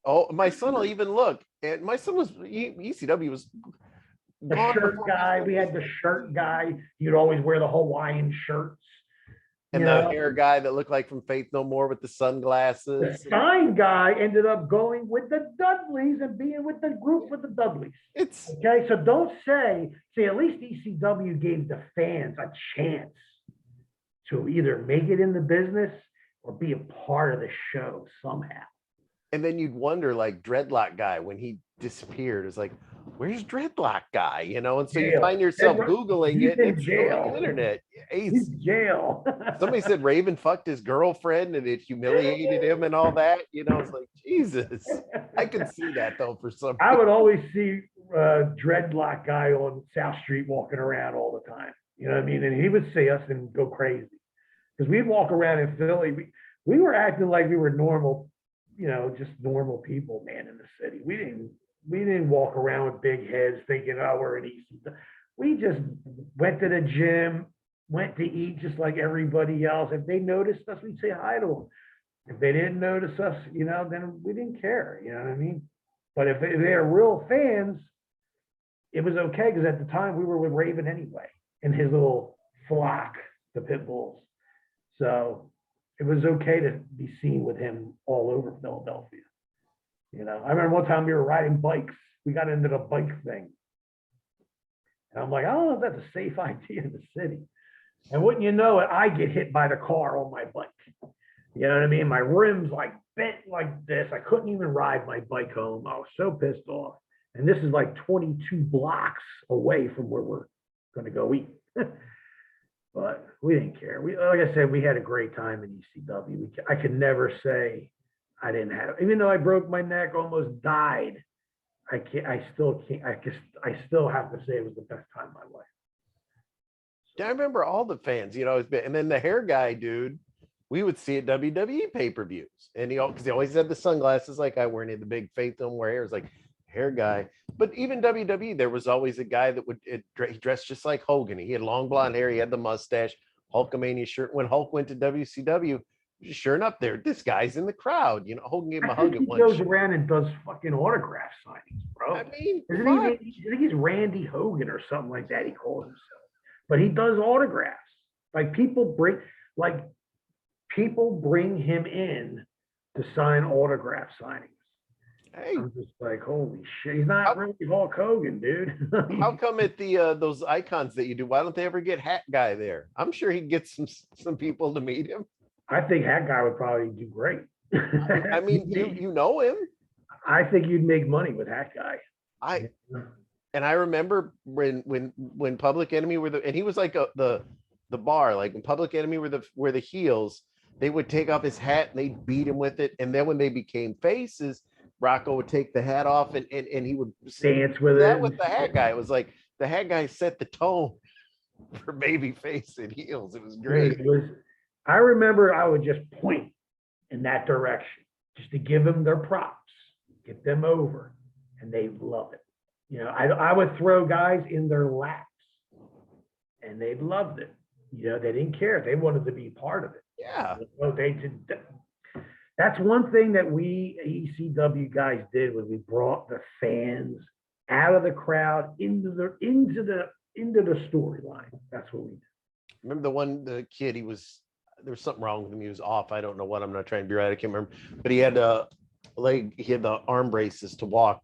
Oh, my son will even look. And my son was ECW was the shirt guy. We had the shirt guy. You'd always wear the Hawaiian shirts. And the hair guy that looked like from Faith No More with the sunglasses. The sign guy ended up going with the Dudleys and being with the group with the Dudleys. Okay, so don't say, at least ECW gave the fans a chance to either make it in the business or be a part of the show somehow. And then you'd wonder, like Dreadlock Guy, when he disappeared, it's like, where's Dreadlock Guy? You know, and so you Jail. find yourself Googling He's it, in and it's still on jail. the internet. He's in jail. Somebody said Raven fucked his girlfriend and it humiliated him and all that. You know, it's like, Jesus. I can see that though for some I would always see Dreadlock Guy on South Street walking around all the time. You know what I mean? And he would see us and go crazy. Because we'd walk around in Philly. We were acting like we were normal, you know, just normal people, man, in the city. We didn't walk around with big heads thinking, oh, we're an easy. We just went to the gym, went to eat just like everybody else. If they noticed us, we'd say hi to them. If they didn't notice us, you know, then we didn't care. You know what I mean? But if they are real fans, it was okay because at the time we were with Raven anyway in his little flock, the Pitbulls. So it was okay to be seen with him all over Philadelphia. You know, I remember one time we were riding bikes. We got into the bike thing. And I'm like, I don't know if that's a safe idea in the city. And wouldn't you know it, I get hit by the car on my bike. You know what I mean? My rims like bent like this. I couldn't even ride my bike home. I was so pissed off. And this is like 22 blocks away from where we're going to go eat. But we didn't care. Like I said, we had a great time in ECW. I could never say I didn't have, even though I broke my neck, almost died. I still have to say it was the best time of my life. Yeah, I remember all the fans, you know, and then the hair guy, dude, we would see at WWE pay-per-views. And because he always had the sunglasses like I wear, and he had the big faith don't wear hair. It's like hair guy. But even WWE, there was always a guy that he dressed just like Hogan. He had long blonde hair, he had the mustache, Hulkamania shirt. When Hulk went to WCW, sure enough, this guy's in the crowd. You know, Hogan gave him a hug at He one goes show. around and does fucking autograph signings, bro. I mean, I think he's Randy Hogan or something like that. He calls himself, but he does autographs. Like people bring him in to sign autograph signings. hey, I'm just like, holy shit, he's not really Hulk Hogan, dude. how come at the those icons that you do, why don't they ever get Hat Guy there? I'm sure he'd get some people to meet him. I think that guy would probably do great. I mean, you know him. I think you'd make money with that guy. I remember when Public Enemy and he was like the bar, like when Public Enemy were the heels, they would take off his hat and they'd beat him with it. And then when they became faces, Rocco would take the hat off and he would dance with that it. with the hat guy. It was like the hat guy set the tone for baby face and heels. It was great. I remember I would just point in that direction just to give them their props, get them over, and they love it. You know, I would throw guys in their laps and they loved it. You know, they didn't care. They wanted to be part of it. Yeah. So they did. That's one thing that we ECW guys did, was we brought the fans out of the crowd into the storyline. That's what we did. Remember the kid, there was something wrong with him. He was off. I don't know what. I'm not trying to be right. I can't remember. But he had the arm braces to walk.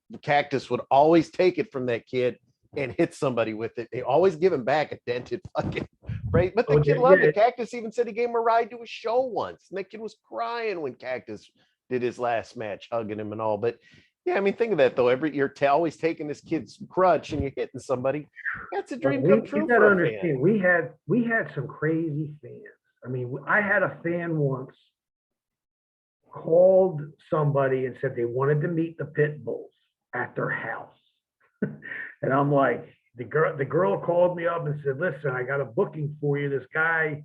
The Cactus would always take it from that kid and hit somebody with it. They always give him back a dented fucking right. But the kid loved it. Cactus even said he gave him a ride to a show once. And that kid was crying when Cactus did his last match, hugging him and all. But yeah, I mean, think of that though. You're always taking this kid's crutch and you're hitting somebody. That's a dream come true. You gotta understand, we had some crazy fans. I mean, I had a fan once called somebody and said they wanted to meet the Pitbulls at their house. And I'm like, the girl called me up and said, listen, I got a booking for you. This guy,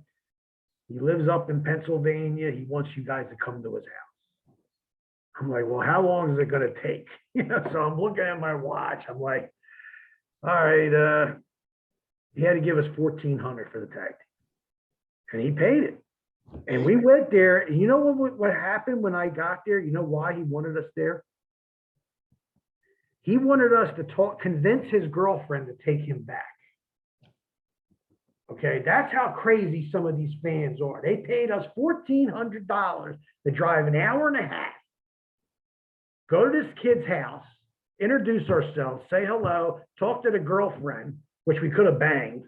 he lives up in Pennsylvania. He wants you guys to come to his house. I'm like, well, how long is it going to take? You know, so I'm looking at my watch. I'm like, all right, he had to give us $1,400 for the tag team. And he paid it. And we went there. And you know what happened when I got there? You know why he wanted us there? He wanted us to convince his girlfriend to take him back. Okay, that's how crazy some of these fans are. They paid us $1,400 to drive an hour and a half, go to this kid's house, introduce ourselves, say hello, talk to the girlfriend, which we could have banged,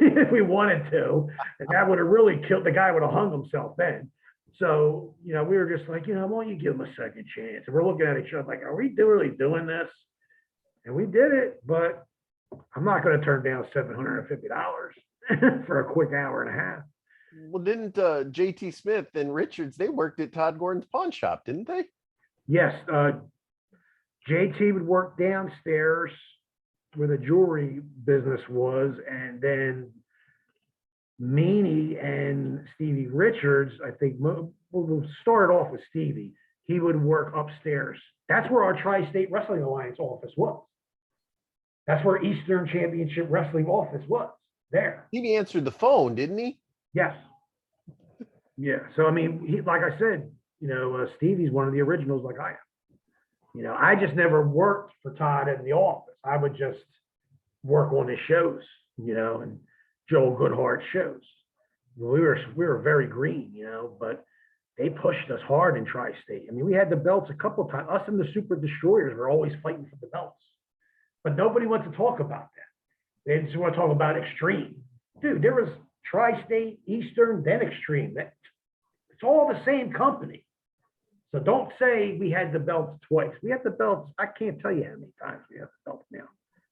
if we wanted to. And that would have really killed, the guy would have hung himself then. So, you know, we were just like, you know, why don't you give him a second chance? And we're looking at each other like, are we really doing this? And we did it, but I'm not going to turn down $750 for a quick hour and a half. Well, didn't JT Smith and Richards, they worked at Todd Gordon's pawn shop, didn't they? Yes, JT would work downstairs where the jewelry business was, and then Meanie and Stevie Richards, I think, we'll start off with Stevie. He would work upstairs. That's where our Tri-State Wrestling Alliance office was. That's where Eastern Championship Wrestling office was, there. Stevie answered the phone, didn't he? Yes. Yeah. So, I mean, like I said, you know, Stevie's one of the originals like I am. You know, I just never worked for Todd in the office. I would just work on his shows, you know, and Joel Goodhart's shows. We were very green, you know, but they pushed us hard in Tri-State. I mean, we had the belts a couple of times. Us and the Super Destroyers were always fighting for the belts. But nobody wants to talk about that. They just want to talk about Extreme. Dude, there was Tri-State, Eastern, then Extreme. It's all the same company. So don't say we had the belts twice. We had the belts. I can't tell you how many times we have the belts now.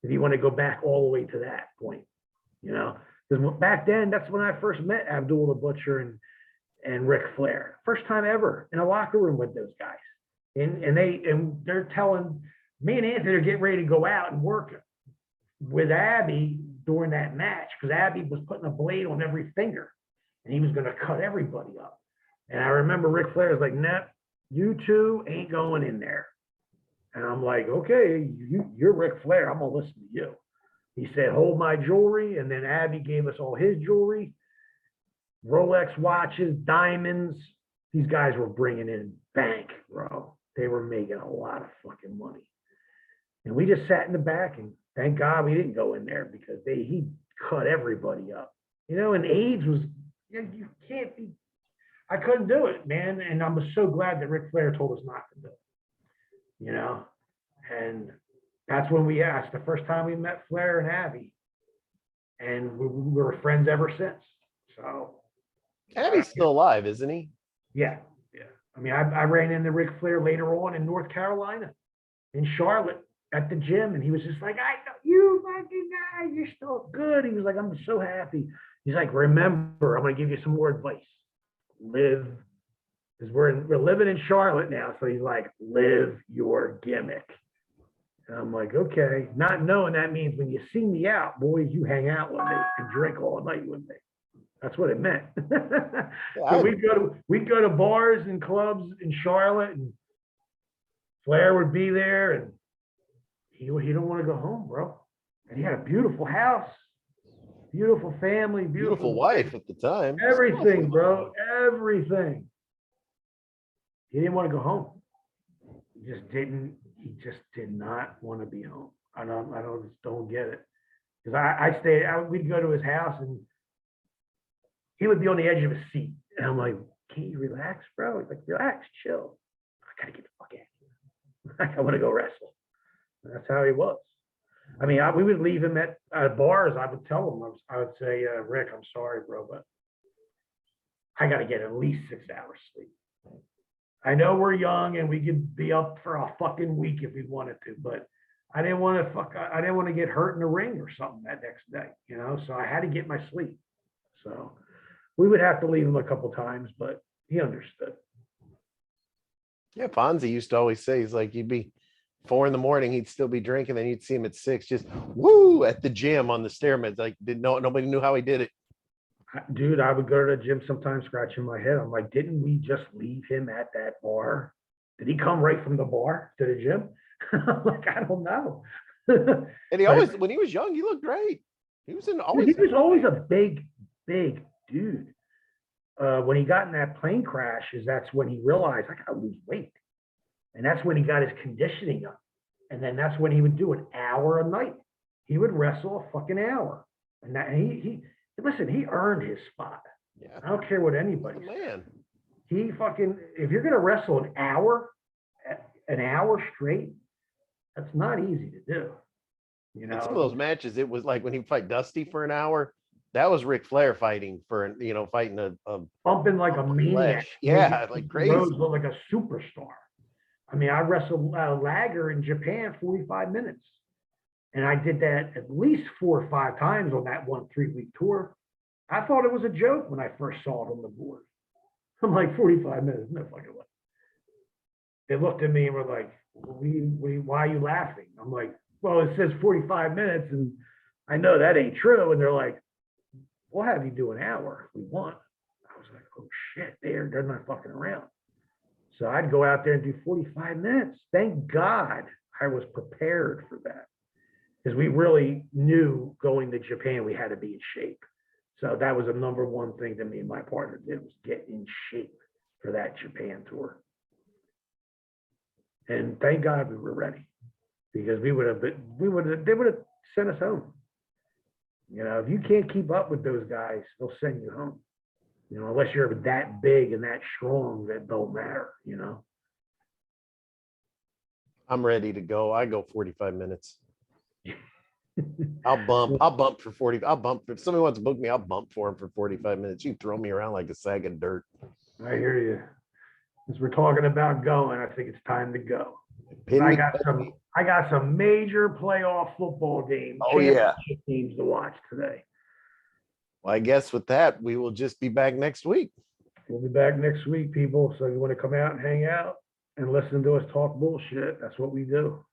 If you want to go back all the way to that point, you know, because back then, that's when I first met Abdul the Butcher and Ric Flair. First time ever in a locker room with those guys. And they're telling me and Anthony are getting ready to go out and work with Abby during that match, because Abby was putting a blade on every finger and he was going to cut everybody up. And I remember Ric Flair was like, nah, you two ain't going in there. And I'm like, okay, you're Ric Flair. I'm going to listen to you. He said, hold my jewelry. And then Abby gave us all his jewelry, Rolex watches, diamonds. These guys were bringing in bank, bro. They were making a lot of fucking money. And we just sat in the back, and thank God we didn't go in there, because he cut everybody up. You know, and AIDS was, you can't be, I couldn't do it, man. And I'm so glad that Ric Flair told us not to do it, you know. And that's when we asked, the first time we met Flair and Abby. And we were friends ever since. So. Abby's still alive, isn't he? Yeah. Yeah. I mean, I ran into Ric Flair later on in North Carolina, in Charlotte, at the gym. And he was just like, I know you fucking guys, you're so good. He was like, I'm so happy. He's like, remember, I'm going to give you some more advice. Live, because we're living in Charlotte now. So he's like, live your gimmick. And I'm like, okay, not knowing that means when you see me out, boys, you hang out with me and drink all night with me. That's what it meant. So we'd go to bars and clubs in Charlotte, and Flair would be there, and he don't want to go home, bro. And he had a beautiful house, beautiful family, Beautiful wife at the time. everything, bro, everything. He didn't want to go home. He just did not want to be home. I don't get it. Because we'd go to his house, and he would be on the edge of his seat. And I'm like, can't you relax, bro? He's like, relax, chill. I gotta get the fuck out of here. I want to go wrestle. And that's how he was. I mean, we would leave him at bars. I would tell him, I would say, Rick, I'm sorry, bro, but I got to get at least 6 hours sleep. I know we're young and we could be up for a fucking week if we wanted to, but I didn't want to get hurt in the ring or something that next day, you know? So I had to get my sleep. So we would have to leave him a couple times, but he understood. Yeah, Fonzie used to always say, he's like, you'd be 4 a.m, he'd still be drinking, then you'd see him at 6, just woo at the gym on the stairmads. Like, nobody knew how he did it. Dude, I would go to the gym sometimes scratching my head. I'm like, didn't we just leave him at that bar? Did he come right from the bar to the gym? I'm like, I don't know. And he always, when he was young, he looked great. He was always a big dude. When he got in that plane crash, that's when he realized, I gotta lose weight. And that's when he got his conditioning up. And then that's when he would do an hour a night. He would wrestle a fucking hour. And listen, he earned his spot. Yeah. I don't care what anybody says. Man. If you're gonna wrestle an hour straight, that's not easy to do. You know, in some of those matches, it was like when he fight Dusty for an hour, That was Ric Flair fighting for, fighting a bumping like a lump of maniac. flesh. Yeah, making like Cody Rhodes crazy. look like a superstar. I mean, I wrestled Liger in Japan 45 minutes. And I did that at least 4 or 5 times on that 3-week tour. I thought it was a joke when I first saw it on the board. I'm like, 45 minutes, no fucking way. They looked at me and were like, why are you laughing? I'm like, well, it says 45 minutes, and I know that ain't true. And they're like, we'll have you do an hour if we want. I was like, oh shit, they're not fucking around. So I'd go out there and do 45 minutes. Thank God I was prepared for that, because we really knew going to Japan we had to be in shape. So that was the number one thing that me and my partner did, was get in shape for that Japan tour. And thank God we were ready, because they would have sent us home. If you can't keep up with those guys, they'll send you home. Unless you're that big and that strong, that don't matter. I'm ready to go. I go 45 minutes. I'll bump for 40. I'll bump. If somebody wants to book me, I'll bump for him for 45 minutes. You throw me around like a sack of dirt. I hear you. As we're talking about going, I think it's time to go. Pin I me, got some major playoff football games. Oh, yeah. Championship games to watch today. Well, I guess with that, we will just be back next week. We'll be back next week, people. So you want to come out and hang out and listen to us talk bullshit? That's what we do.